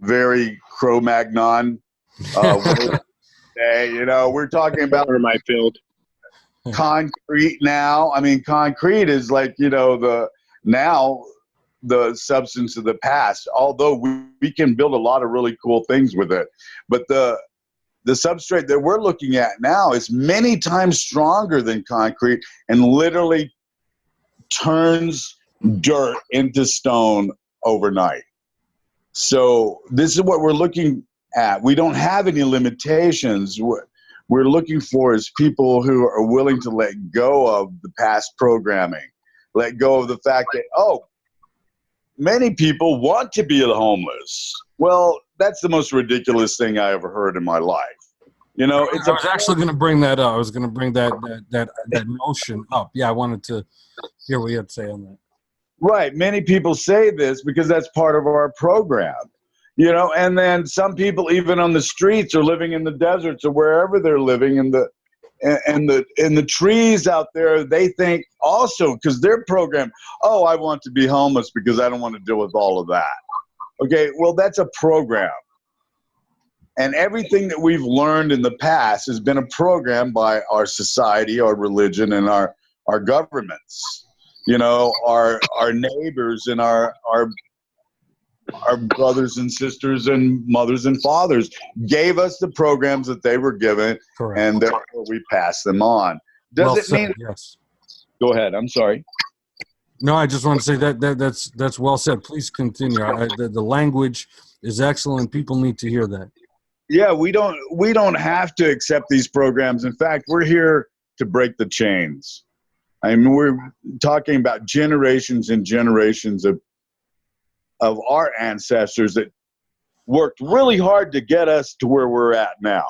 very Cro-Magnon wood. We're talking about my field. concrete now. Concrete is like, the substance of the past, although we can build a lot of really cool things with it. But the substrate that we're looking at now is many times stronger than concrete and literally turns dirt into stone overnight. So this is what we're looking at. We don't have any limitations. What we're looking for is people who are willing to let go of the past programming, let go of the fact that, oh, many people want to be homeless. Well, that's the most ridiculous thing I ever heard in my life. You know, I was actually going to bring that up. I was going to bring that notion up. Yeah, I wanted to hear what you had to say on that. right. Many people say this because that's part of our program. You know, and then some people even on the streets or living in the deserts or wherever they're living in the trees out there, they think also because they're programmed, oh, I want to be homeless because I don't want to deal with all of that. Okay, well, that's a program. And everything that we've learned in the past has been a program by our society, our religion, and our governments. You know, our neighbors and our brothers and sisters and mothers and fathers gave us the programs that they were given. Correct. And therefore we pass them on. Does it mean? Yes. Go ahead. I'm sorry. No, I just want to say that's well said. Please continue. The language is excellent. People need to hear that. Yeah, we don't have to accept these programs. In fact, we're here to break the chains. I mean, we're talking about generations and generations of our ancestors that worked really hard to get us to where we're at now.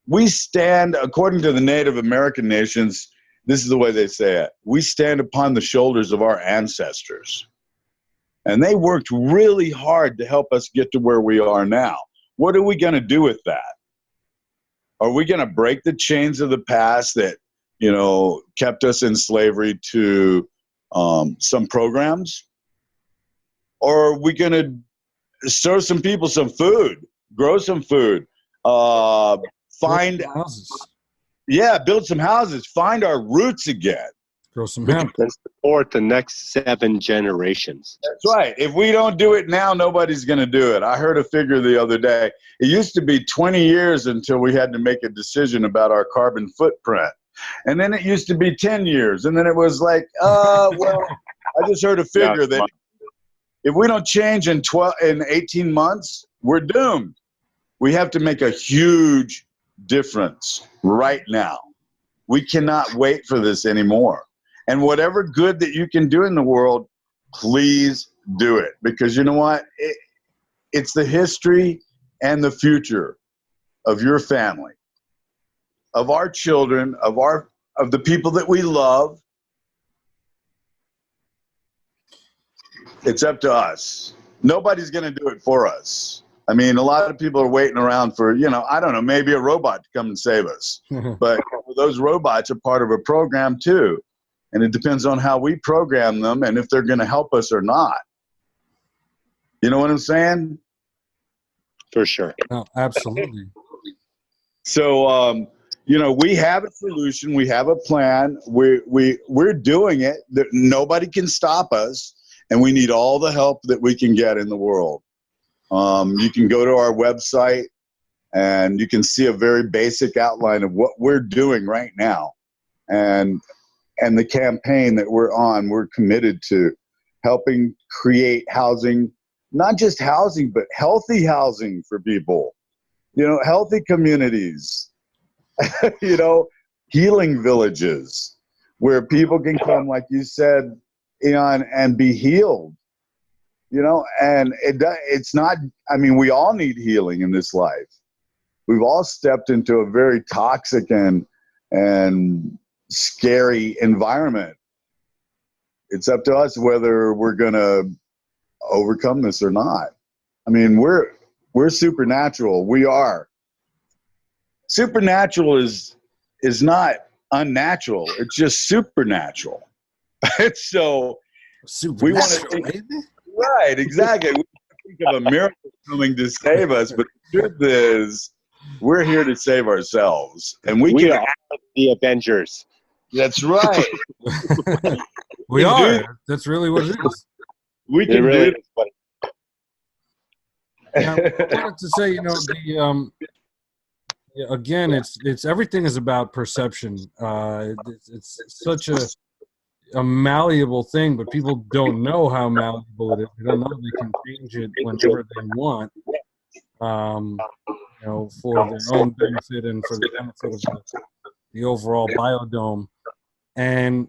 We stand, according to the Native American nations, this is the way they say it, we stand upon the shoulders of our ancestors. And they worked really hard to help us get to where we are now. What are we going to do with that? Are we going to break the chains of the past that, you know, kept us in slavery to some programs? Or are we going to serve some people some food, grow some food, find houses? Yeah, build some houses, find our roots again. Grow some hemp. And support the next 7 generations. That's right. If we don't do it now, nobody's going to do it. I heard a figure the other day. It used to be 20 years until we had to make a decision about our carbon footprint. And then it used to be 10 years. And then it was like, well, I just heard a figure that if we don't change in 18 months, we're doomed. We have to make a huge difference right now. We cannot wait for this anymore. And whatever good that you can do in the world, please do it. Because you know what? It's the history and the future of your family, of our children, of the people that we love. It's up to us. Nobody's going to do it for us. I mean, a lot of people are waiting around for, you know, I don't know, maybe a robot to come and save us. But those robots are part of a program too. And it depends on how we program them and if they're going to help us or not. You know what I'm saying? For sure. No, absolutely. So, you know, we have a solution. We have a plan. We're doing it. Nobody can stop us. And we need all the help that we can get in the world. You can go to our website and you can see a very basic outline of what we're doing right now. And the campaign that we're on, we're committed to helping create housing, not just housing, but healthy housing for people, you know, healthy communities, you know, healing villages where people can come, like you said, Aeon, and be healed, you know, and it's not, I mean, we all need healing in this life. We've all stepped into a very toxic and scary environment. It's up to us whether we're going to overcome this or not. I mean, we're supernatural. We are. Supernatural is not unnatural. It's just supernatural. So we want to think, right, exactly. We think of a miracle coming to save us, but the truth is we're here to save ourselves. And we are the Avengers. That's right. We are. That's really what it is. We can do it. Now, I wanted to say, you know, again, it's everything is about perception. It's such a, a malleable thing, but people don't know how malleable it is. They don't know they can change it whenever they want, for their own benefit and for the benefit of the overall biodome. And,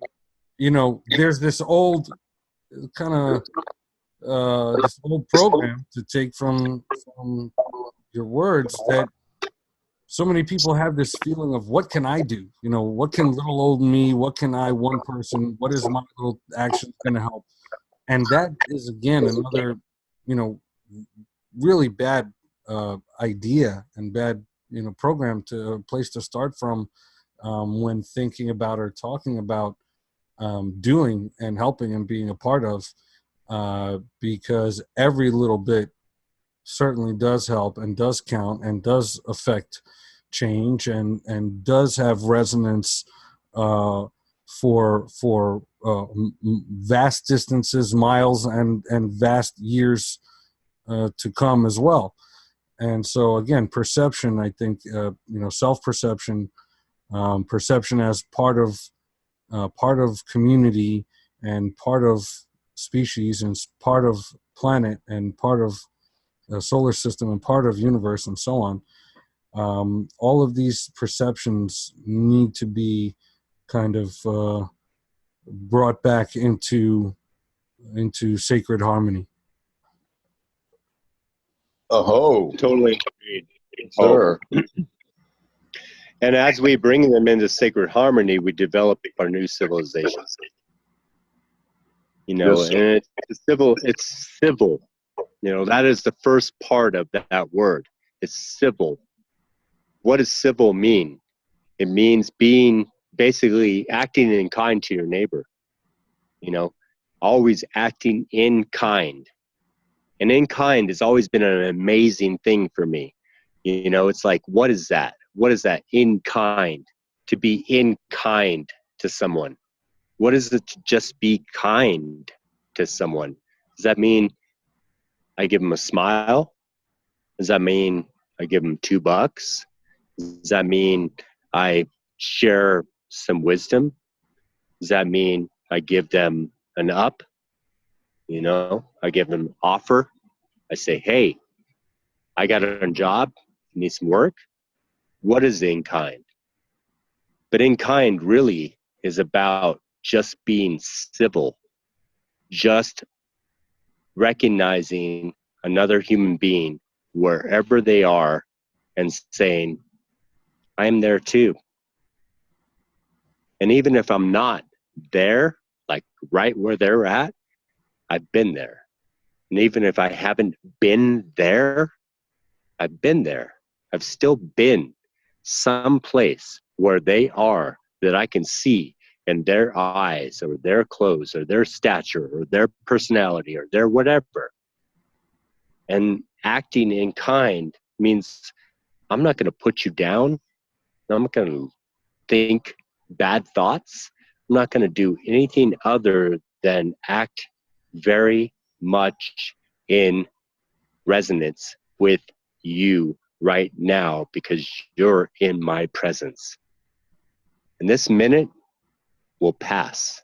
there's this old kind of this old program to take from your words that so many people have this feeling of what can I do? What can little old me, what can I, one person, what is my little action going to help? And that is, again, another, really bad idea and bad, program to a place to start from when thinking about or talking about doing and helping and being a part of, because every little bit certainly does help and does count and does affect change and does have resonance for vast distances, miles, and vast years to come as well. And so again, perception, I think, self-perception, perception as part of community and part of species and part of planet and part of solar system and part of universe and so on. All of these perceptions need to be kind of brought back into sacred harmony. Oh, Totally agreed. sir. And as we bring them into sacred harmony, we develop our new civilization. Yes, sir. And it's civil. That is the first part of that word. It's civil. What does civil mean? It means basically acting in kind to your neighbor. Always acting in kind. And in kind has always been an amazing thing for me. It's like, what is that? What is that? In kind. To be in kind to someone. What is it to just be kind to someone? Does that mean I give them a smile? Does that mean I give them $2? Does that mean I share some wisdom? Does that mean I give them an up? I give them an offer. I say, hey, I got a job. You need some work? What is in kind? But in kind really is about just being civil, just recognizing another human being wherever they are and saying, I'm there too. And even if I'm not there, like right where they're at, I've been there. And even if I haven't been there, I've been there. I've still been someplace where they are that I can see in their eyes or their clothes or their stature or their personality or their whatever. And acting in kind means I'm not going to put you down. I'm not going to think bad thoughts. I'm not going to do anything other than act very much in resonance with you right now because you're in my presence. And this minute will pass,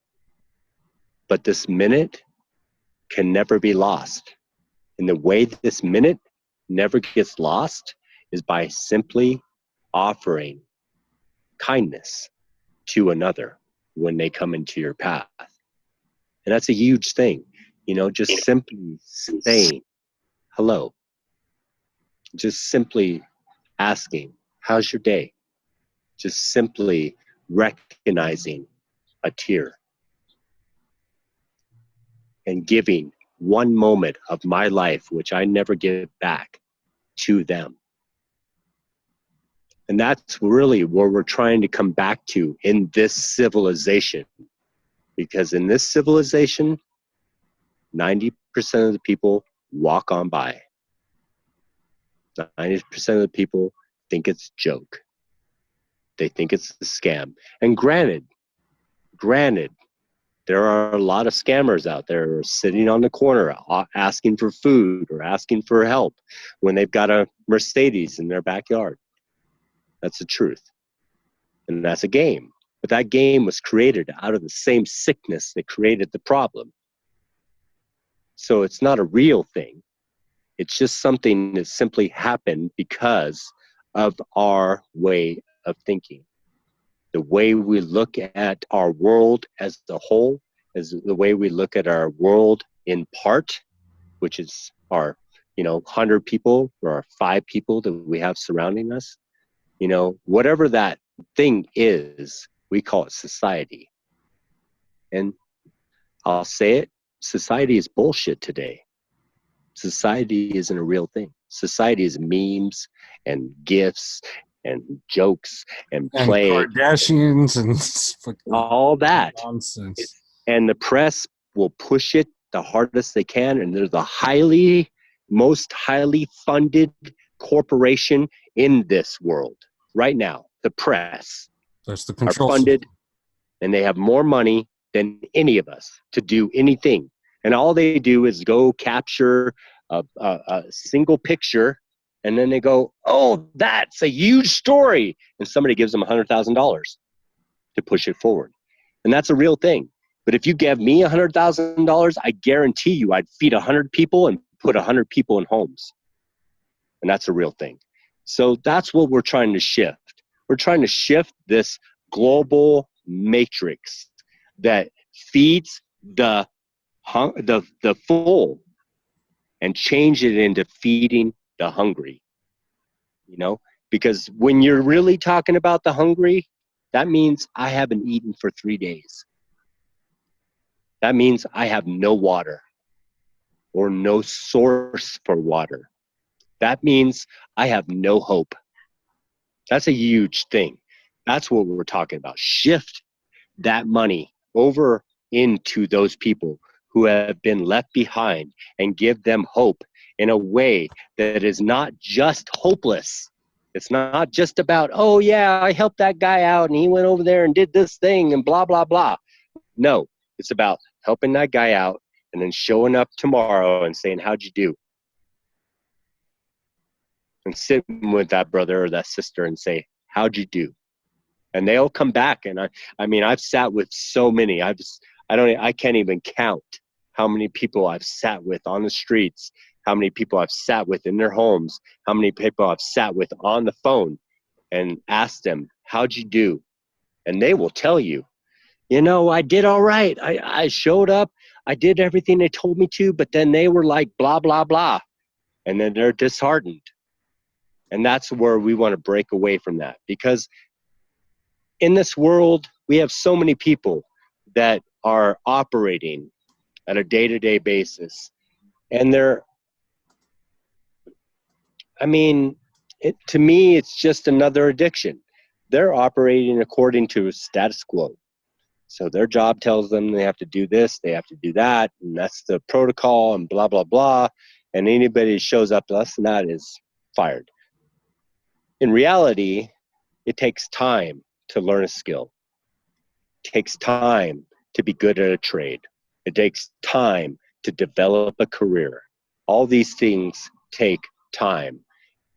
but this minute can never be lost. And the way this minute never gets lost is by simply offering kindness to another when they come into your path. And that's a huge thing, just simply saying hello, just simply asking, how's your day? Just simply recognizing a tear and giving one moment of my life, which I never give back, to them. And that's really where we're trying to come back to in this civilization. Because in this civilization, 90% of the people walk on by. 90% of the people think it's a joke. They think it's a scam. And granted, there are a lot of scammers out there sitting on the corner asking for food or asking for help when they've got a Mercedes in their backyard. That's the truth. And that's a game. But that game was created out of the same sickness that created the problem. So it's not a real thing. It's just something that simply happened because of our way of thinking. The way we look at our world as a whole, is the way we look at our world in part, which is our, 100 people or our 5 people that we have surrounding us. Whatever that thing is, we call it society. And I'll say it, society is bullshit today. Society isn't a real thing. Society is memes and gifs and jokes and play. And Kardashians and all that. Nonsense. And the press will push it the hardest they can. And they're the most highly funded corporation in this world right now. The press. That's the control are funded system. And they have more money than any of us to do anything. And all they do is go capture a single picture, and then they go, oh, that's a huge story. And somebody gives them $100,000 to push it forward. And that's a real thing. But if you gave me $100,000, I guarantee you I'd feed 100 people and put 100 people in homes. And that's a real thing. So that's what we're trying to shift. We're trying to shift this global matrix that feeds the full and change it into feeding the hungry. Because when you're really talking about the hungry, that means I haven't eaten for 3 days. That means I have no water or no source for water. That means I have no hope. That's a huge thing. That's what we're talking about. Shift that money over into those people who have been left behind and give them hope in a way that is not just hopeless. It's not just about, oh yeah, I helped that guy out and he went over there and did this thing and blah, blah, blah. No, it's about helping that guy out and then showing up tomorrow and saying, how'd you do? And sitting with that brother or that sister and say, how'd you do? And they'll come back. And I've sat with so many. I can't even count how many people I've sat with on the streets, how many people I've sat with in their homes, how many people I've sat with on the phone and asked them, how'd you do? And they will tell you, I did all right. I showed up. I did everything they told me to, but then they were like, blah, blah, blah. And then they're disheartened. And that's where we want to break away from that. Because in this world, we have so many people that are operating at a day-to-day basis. And to me, it's just another addiction. They're operating according to status quo. So their job tells them they have to do this, they have to do that, and that's the protocol and blah, blah, blah. And anybody who shows up less than that is fired. In reality, it takes time to learn a skill. It takes time to be good at a trade. It takes time to develop a career. All these things take time.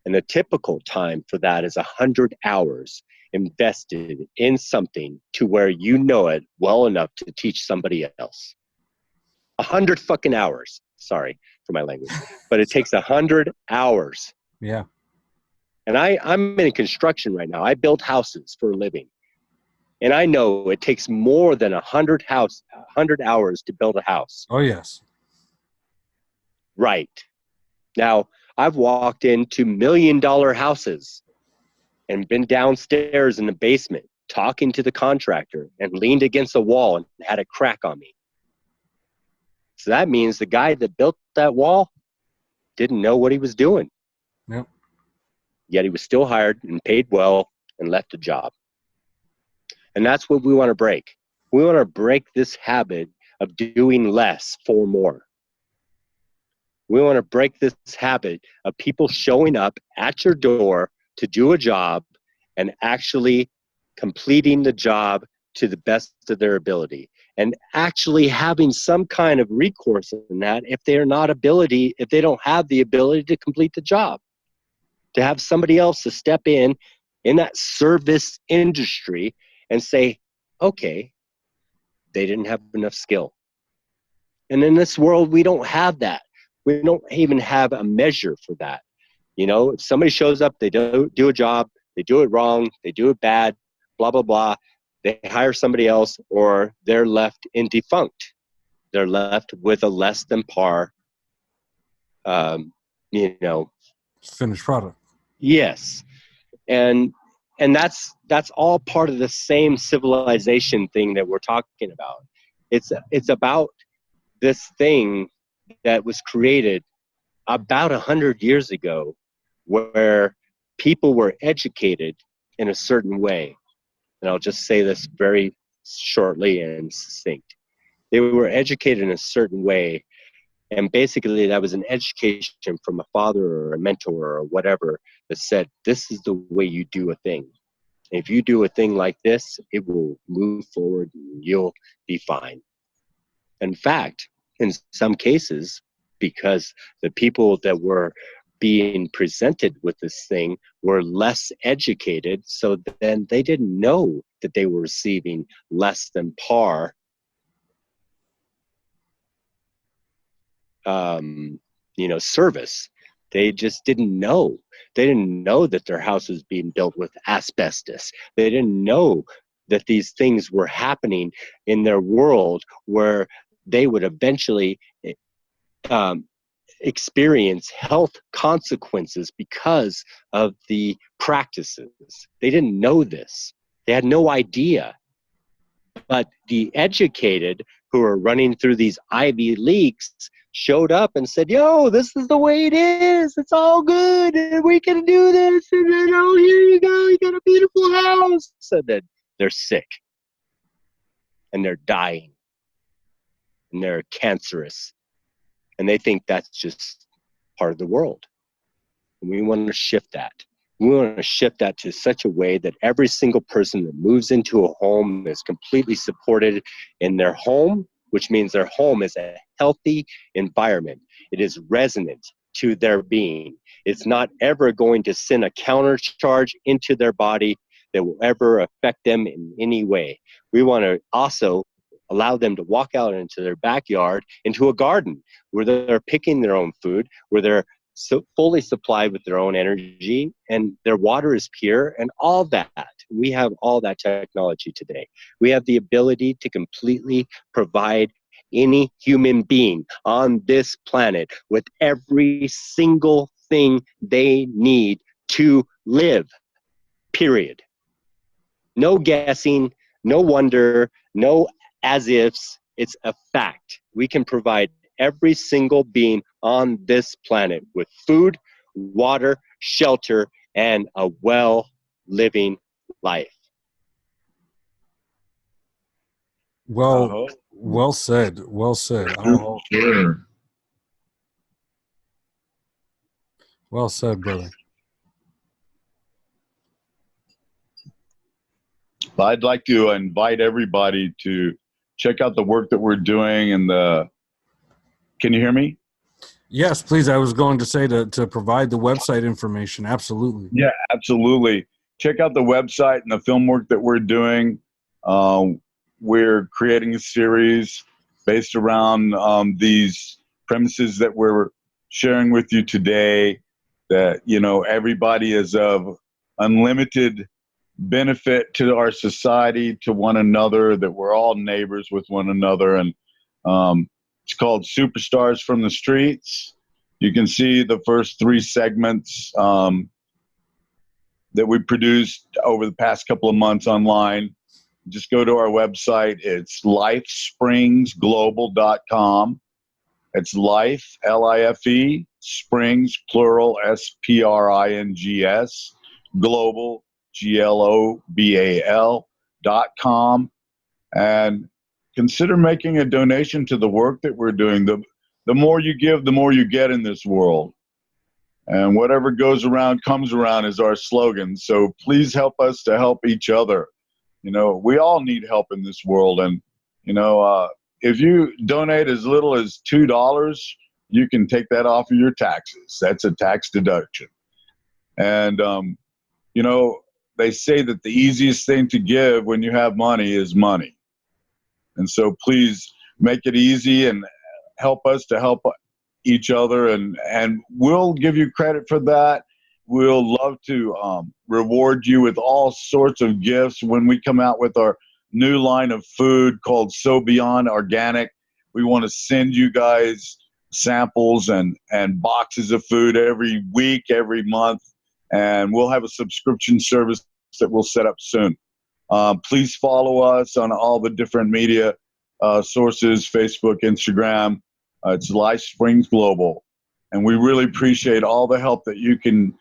And the typical time for that is 100 hours invested in something to where you know it well enough to teach somebody else. 100 fucking hours. Sorry for my language. But it takes 100 hours. Yeah. And I'm in construction right now. I build houses for a living. And I know it takes more than 100 hours to build a house. Oh, yes. Right. Now, I've walked into $1 million houses and been downstairs in the basement talking to the contractor and leaned against a wall and had a crack on me. So that means the guy that built that wall didn't know what he was doing. Yep. Yet he was still hired and paid well and left a job. And that's what we want to break. We want to break this habit of doing less for more. We want to break this habit of people showing up at your door to do a job and actually completing the job to the best of their ability and actually having some kind of recourse in that if they don't have the ability to complete the job. To have somebody else to step in that service industry and say, Okay, they didn't have enough skill. And in this world, we don't have that. We don't even have a measure for that. You know, if somebody shows up, they do a job, they do it wrong, they do it bad, blah, blah, blah. They hire somebody else, or they're left in defunct. They're left with a less than par, you know. Finished product. Yes. And that's all part of the same civilization thing that we're talking about. It's about this thing that was created about 100 years ago, where people were educated in a certain way. And I'll just say this very shortly and succinct. They were educated in a certain way, and basically that was an education from a father or a mentor or whatever that said, this is the way you do a thing. And if you do a thing like this, it will move forward and you'll be fine. In fact, in some cases, because the people that were being presented with this thing were less educated, so then they didn't know that they were receiving less than par service. They just didn't know. They didn't know that their house was being built with asbestos. They didn't know that these things were happening in their world, where they would eventually experience health consequences because of the practices. They didn't know this. They had no idea. But the educated who are running through these Ivy Leagues showed up and said, yo, this is the way it is. It's all good. And we can do this. And then, oh, here you go. You got a beautiful house. And then they're sick. And they're dying. And they're cancerous. And they think that's just part of the world. And we want to shift that. We want to shift that to such a way that every single person that moves into a home is completely supported in their home, which means their home is a healthy environment. It is resonant to their being. It's not ever going to send a countercharge into their body that will ever affect them in any way. We want to also allow them to walk out into their backyard, into a garden where they're picking their own food, where they're fully supplied with their own energy, and their water is pure, and all that. We have all that technology today. We have the ability to completely provide any human being on this planet with every single thing they need to live, period. No guessing, no wonder, no as ifs. It's a fact. We can provide every single being on this planet with food, water, shelter, and a well-living life. Well said. Well said. Sure. Well said, brother. I'd like to invite everybody to check out the work that we're doing and can you hear me? Yes, please. I was going to say to provide the website information. Absolutely. Yeah, absolutely. Check out the website and the film work that we're doing. We're creating a series based around these premises that we're sharing with you today, that, you know, everybody is of unlimited benefit to our society, to one another, that we're all neighbors with one another. And it's called Superstars from the Streets. You can see the first 3 segments that we produced over the past couple of months online. Just go to our website. It's lifespringsglobal.com. It's life, L-I-F-E, springs, plural, S-P-R-I-N-G-S, global, global.com. And consider making a donation to the work that we're doing. The more you give, the more you get in this world. And whatever goes around comes around is our slogan. So please help us to help each other. You know, we all need help in this world. And, you know, if you donate as little as $2, you can take that off of your taxes. That's a tax deduction. And, you know, they say that the easiest thing to give when you have money is money. And so please make it easy and help us to help each other, and we'll give you credit for that. We'll love to reward you with all sorts of gifts when we come out with our new line of food called So Beyond Organic. We want to send you guys samples and boxes of food every week, every month, and we'll have a subscription service that we'll set up soon. Please follow us on all the different media sources, Facebook, Instagram. It's Life Springs Global. And we really appreciate all the help that you can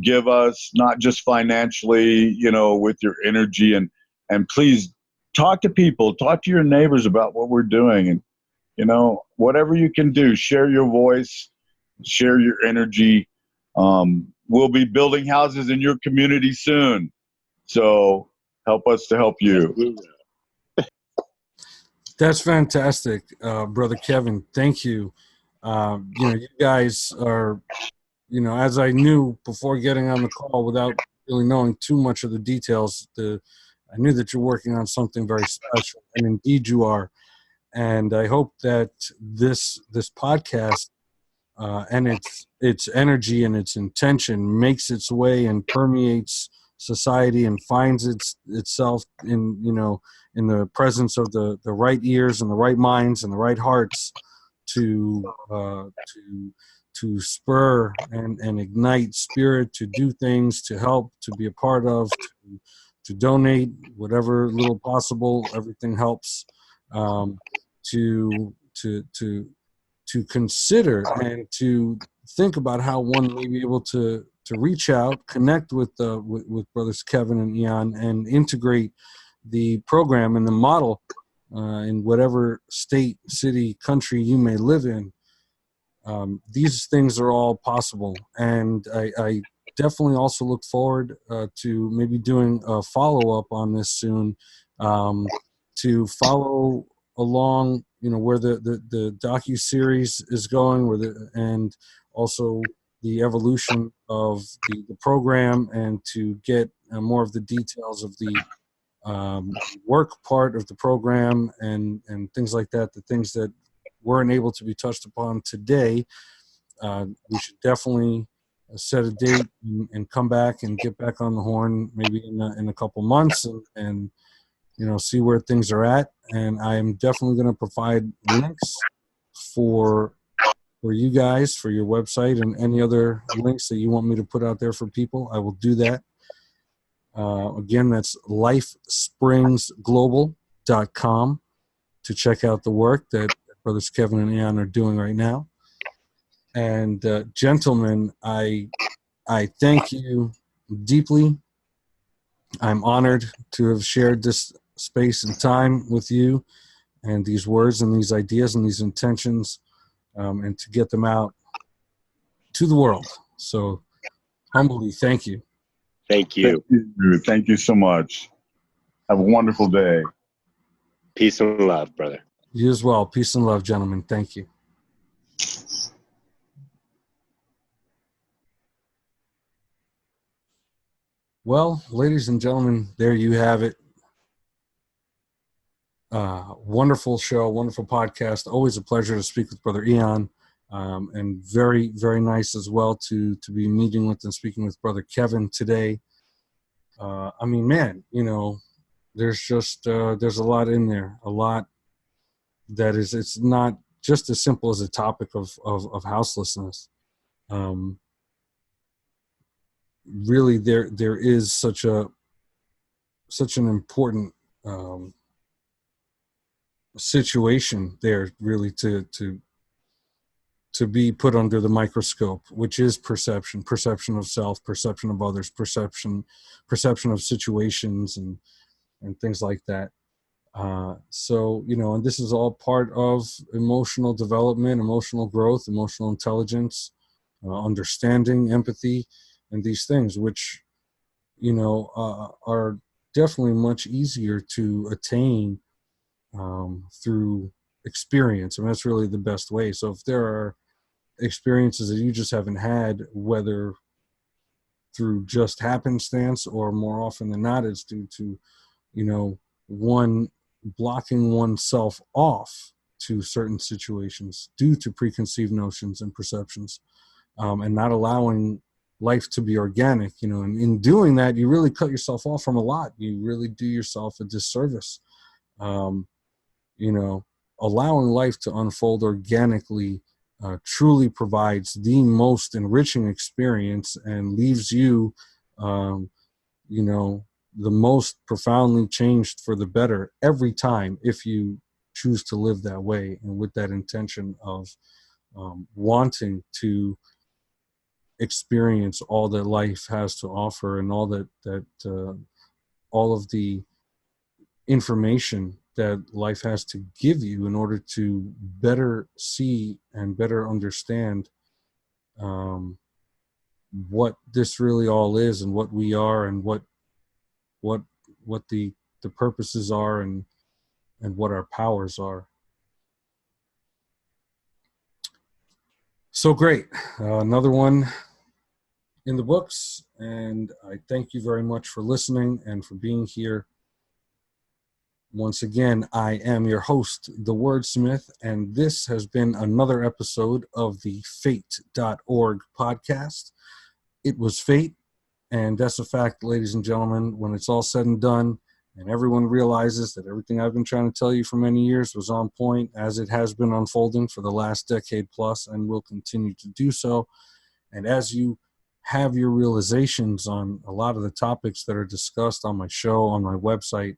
give us, not just financially, you know, with your energy. And please talk to people, talk to your neighbors about what we're doing. And, you know, whatever you can do, share your voice, share your energy. We'll be building houses in your community soon. So help us to help you. That's fantastic, Brother Kevin. Thank you. You know, you guys are, you know, as I knew before getting on the call without really knowing too much of the details, I knew that you're working on something very special, and indeed you are. And I hope that this podcast and its energy and its intention makes its way and permeates society and finds itself in, you know, in the presence of the right ears and the right minds and the right hearts to spur and ignite spirit to do things, to help, to be a part of, to donate whatever little possible. Everything helps. To consider and to think about how one may be able to reach out, connect with brothers Kevin and Aeon, and integrate the program and the model in whatever state, city, country you may live in. These things are all possible, and I definitely also look forward to maybe doing a follow-up on this soon, to follow along, you know, where the docu-series is going, and also the evolution of the program, and to get more of the details of the work part of the program and things like that, the things that weren't able to be touched upon today. We should definitely set a date and come back and get back on the horn maybe in a couple months and you know, see where things are at. And I am definitely going to provide links for you guys, for your website, and any other links that you want me to put out there for people. I will do that. Again, that's lifespringsglobal.com to check out the work that brothers Kevin and Aeon are doing right now. And gentlemen, I thank you deeply. I'm honored to have shared this space and time with you, and these words and these ideas and these intentions, and to get them out to the world. So humbly, thank you. Thank you. Thank you so much. Have a wonderful day. Peace and love, brother. You as well. Peace and love, gentlemen. Thank you. Well, ladies and gentlemen, there you have it. Wonderful show, wonderful podcast. Always a pleasure to speak with Brother Aeon, and very, very nice as well to be meeting with and speaking with Brother Kevin today. I mean, man, you know, there's just there's a lot in there, a lot that is. It's not just as simple as a topic of houselessness. Really, there is such an important situation there, really, to be put under the microscope, which is perception of self, perception of others, perception of situations, and things like that. So, you know, and this is all part of emotional development, emotional growth, emotional intelligence, understanding, empathy, and these things, which, you know, are definitely much easier to attain through experience. I mean, that's really the best way. So if there are experiences that you just haven't had, whether through just happenstance, or more often than not, it's due to, one blocking oneself off to certain situations due to preconceived notions and perceptions, and not allowing life to be organic, and in doing that, you really cut yourself off from a lot. You really do yourself a disservice. Allowing life to unfold organically truly provides the most enriching experience and leaves you, the most profoundly changed for the better every time, if you choose to live that way and with that intention of wanting to experience all that life has to offer, and all all of the information that life has to give you in order to better see and better understand what this really all is, and what we are, and what the purposes are, and what our powers are. So great. Another one in the books, and I thank you very much for listening and for being here. Once again, I am your host, The Wordsmith, and this has been another episode of the Fate.org podcast. It was fate, and that's a fact, ladies and gentlemen. When it's all said and done, and everyone realizes that everything I've been trying to tell you for many years was on point, as it has been unfolding for the last decade plus, and will continue to do so, and as you have your realizations on a lot of the topics that are discussed on my show, on my website,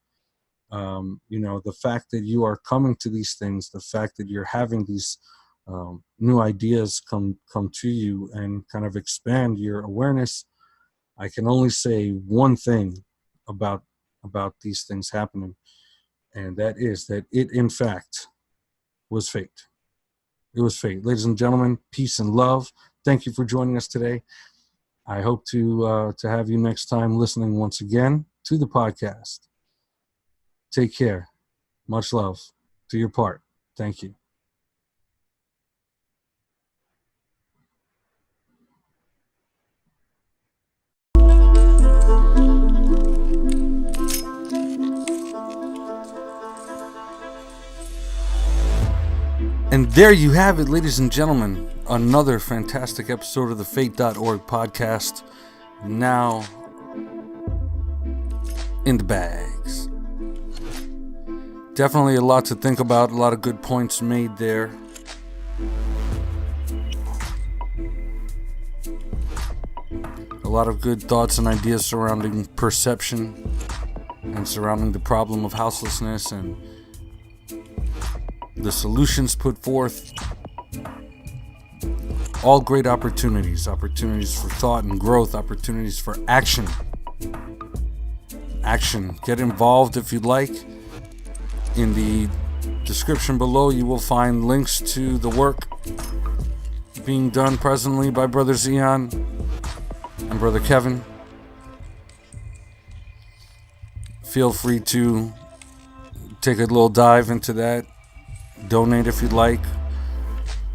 the fact that you are coming to these things, the fact that you're having these new ideas come to you and kind of expand your awareness, I can only say one thing about these things happening, and that is that it, in fact, was fate. It was fate. Ladies and gentlemen, peace and love. Thank you for joining us today. I hope to have you next time listening once again to the podcast. Take care. Much love. Do your part. Thank you. And there you have it, ladies and gentlemen. Another fantastic episode of the Fate.org podcast. Now in the bags. Definitely a lot to think about. A lot of good points made there. A lot of good thoughts and ideas surrounding perception and surrounding the problem of houselessness and the solutions put forth. All great opportunities for thought and growth, opportunities for action. Get involved if you'd like. In the description below, you will find links to the work being done presently by Brothers Aeon and Brother Kevin. Feel free to take a little dive into that. Donate if you'd like,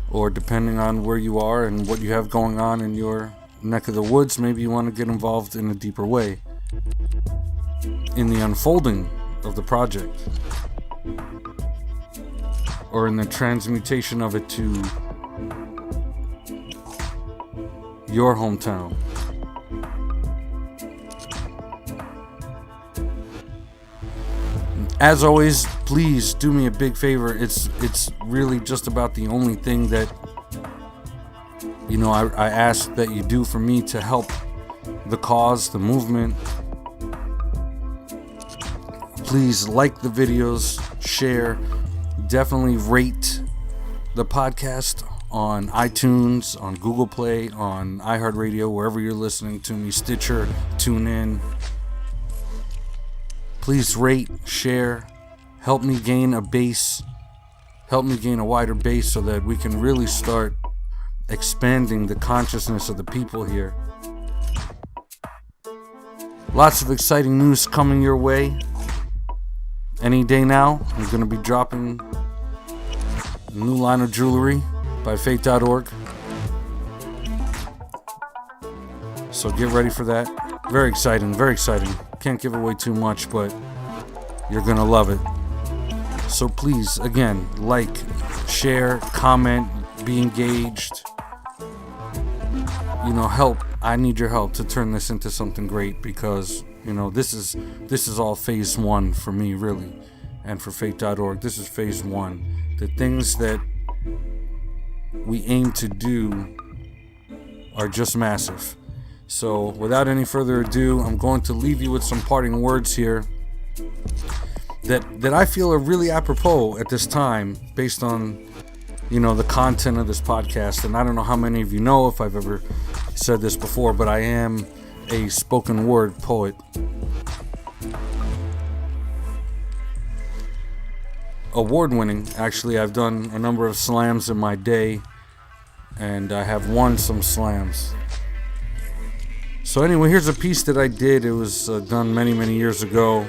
or depending on where you are and what you have going on in your neck of the woods, maybe you want to get involved in a deeper way in the unfolding of the project, or in the transmutation of it to your hometown. As always, please do me a big favor. It's really just about the only thing that I ask that you do for me to help the cause, the movement. Please like the videos, share, definitely rate the podcast on iTunes, on Google Play, on iHeartRadio, wherever you're listening to me, Stitcher, TuneIn. Please rate, share, help me gain a wider base so that we can really start expanding the consciousness of the people here. Lots of exciting news coming your way. Any day now, I'm going to be dropping a new line of jewelry by Fate.org. So get ready for that. Very exciting, very exciting. Can't give away too much, but you're going to love it. So please, again, like, share, comment, be engaged. Help. I need your help to turn this into something great because, this is all phase one for me, really. And for Fate.org, this is phase one. The things that we aim to do are just massive. So without any further ado, I'm going to leave you with some parting words here that I feel are really apropos at this time based on, the content of this podcast. And I don't know how many of you know if I've ever said this before, but I am a spoken word poet. Award-winning, actually. I've done a number of slams in my day, and I have won some slams. So anyway, here's a piece that I did. It was done many, many years ago.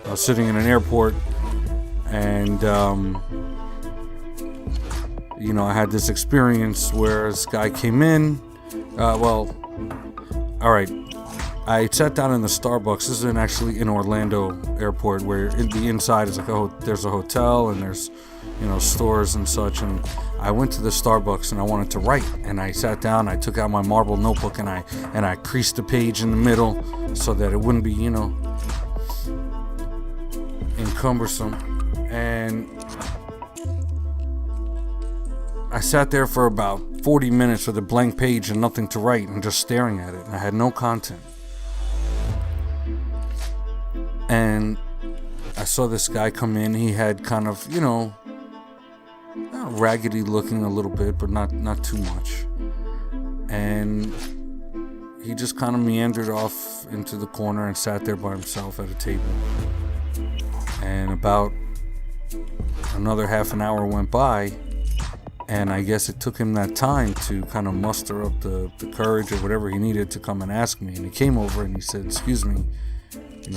I was sitting in an airport, and I had this experience where this guy came in. I sat down in the Starbucks. This is actually in Orlando Airport, where in the inside is there's a hotel and there's stores and such. And I went to the Starbucks and I wanted to write, and I sat down. I took out my marble notebook and I creased the page in the middle so that it wouldn't be encumbersome. And I sat there for about 40 minutes with a blank page and nothing to write and just staring at it. And I had no content. And I saw this guy come in. He had kind of, raggedy looking a little bit, but not too much. And he just kind of meandered off into the corner and sat there by himself at a table. And about another half an hour went by, and I guess it took him that time to kind of muster up the courage or whatever he needed to come and ask me. And he came over and he said, "Excuse me,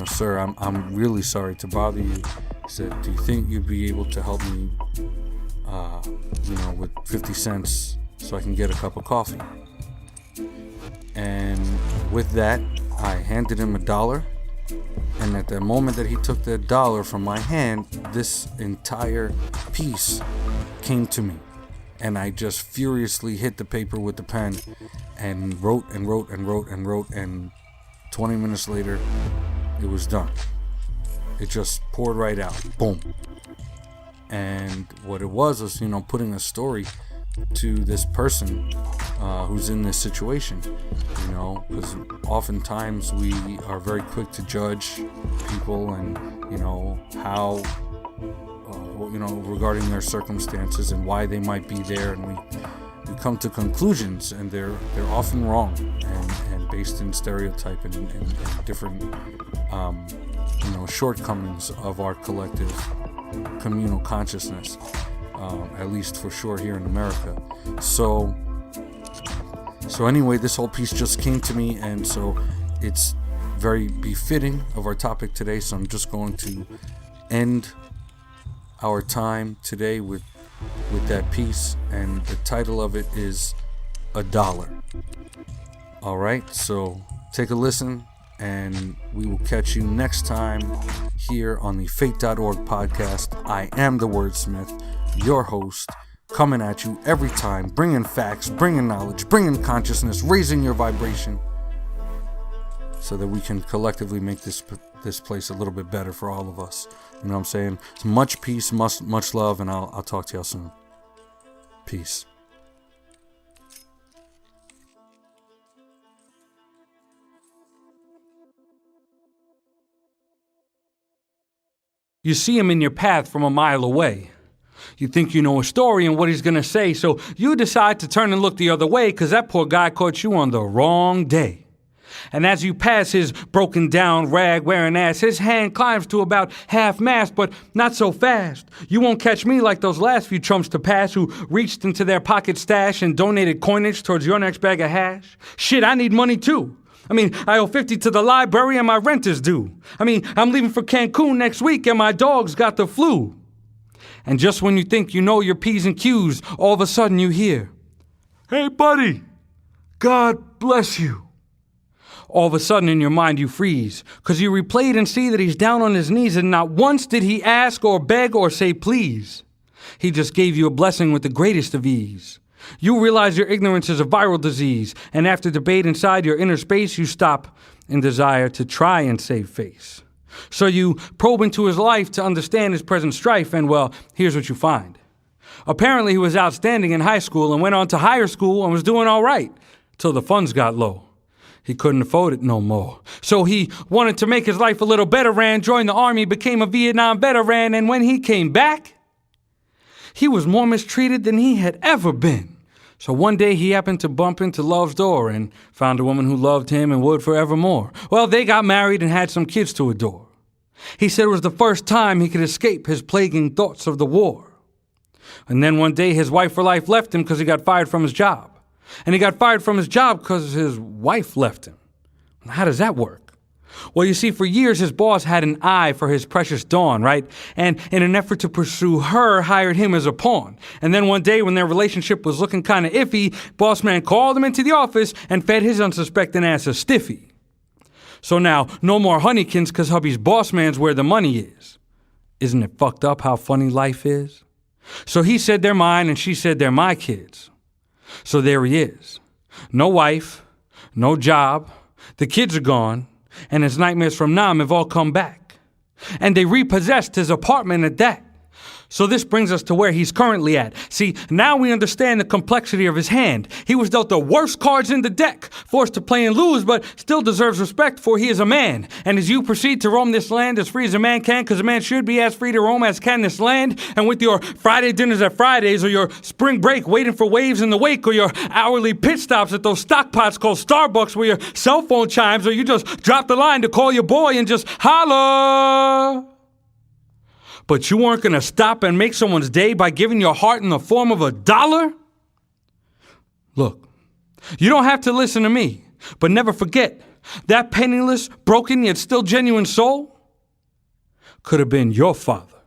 sir, I'm really sorry to bother you." He said, "Do you think you'd be able to help me, with 50 cents so I can get a cup of coffee?" And with that, I handed him $1. And at the moment that he took that $1 from my hand, this entire piece came to me. And I just furiously hit the paper with the pen and wrote and wrote and wrote and wrote. And 20 minutes later, it was done. It just poured right out. Boom. And what it was, putting a story to this person who's in this situation. Because oftentimes we are very quick to judge people and, how, regarding their circumstances and why they might be there. And we come to conclusions, and they're often wrong and based in stereotype and different, shortcomings of our collective communal consciousness, at least for sure here in America. So anyway, this whole piece just came to me, and so it's very befitting of our topic today. So I'm just going to end our time today with that piece, and the title of it is $1. All right, so take a listen, and we will catch you next time here on the Fate.org podcast. I am the Wordsmith, your host, coming at you every time, bringing facts, bringing knowledge, bringing consciousness, raising your vibration, so that we can collectively make this place a little bit better for all of us. You know what I'm saying? It's much peace, much love, and I'll talk to y'all soon. Peace. You see him in your path from a mile away. You think you know a story and what he's going to say, so you decide to turn and look the other way because that poor guy caught you on the wrong day. And as you pass his broken down, rag-wearing ass, his hand climbs to about half-mast, but not so fast. You won't catch me like those last few chumps to pass who reached into their pocket stash and donated coinage towards your next bag of hash. Shit, I need money too. I owe 50 to the library and my rent is due. I'm leaving for Cancun next week and my dog's got the flu. And just when you think you know your P's and Q's, all of a sudden you hear, "Hey, buddy, God bless you." All of a sudden in your mind you freeze, because you replay it and see that he's down on his knees, and not once did he ask or beg or say please. He just gave you a blessing with the greatest of ease. You realize your ignorance is a viral disease, and after debate inside your inner space, you stop in desire to try and save face. So you probe into his life to understand his present strife, and well, here's what you find. Apparently he was outstanding in high school and went on to higher school and was doing all right, till the funds got low. He couldn't afford it no more. So he wanted to make his life a little better, joined the army, became a Vietnam veteran, and when he came back, he was more mistreated than he had ever been. So one day he happened to bump into love's door and found a woman who loved him and would forevermore. Well, they got married and had some kids to adore. He said it was the first time he could escape his plaguing thoughts of the war. And then one day his wife for life left him because he got fired from his job. And he got fired from his job because his wife left him. How does that work? Well, you see, for years his boss had an eye for his precious Dawn, right? And in an effort to pursue her, hired him as a pawn. And then one day when their relationship was looking kind of iffy, boss man called him into the office and fed his unsuspecting ass a stiffy. So now, no more honeykins because hubby's boss man's where the money is. Isn't it fucked up how funny life is? So he said they're mine and she said they're my kids. So there he is. No wife, no job, the kids are gone, and his nightmares from Nam have all come back. And they repossessed his apartment at that. So this brings us to where he's currently at. See, now we understand the complexity of his hand. He was dealt the worst cards in the deck, forced to play and lose, but still deserves respect, for he is a man. And as you proceed to roam this land as free as a man can, because a man should be as free to roam as can this land, and with your Friday dinners at Fridays, or your spring break waiting for waves in the wake, or your hourly pit stops at those stock pots called Starbucks where your cell phone chimes, or you just drop the line to call your boy and just holla. But you weren't going to stop and make someone's day by giving your heart in the form of $1? Look, you don't have to listen to me, but never forget, that penniless, broken, yet still genuine soul could have been your father.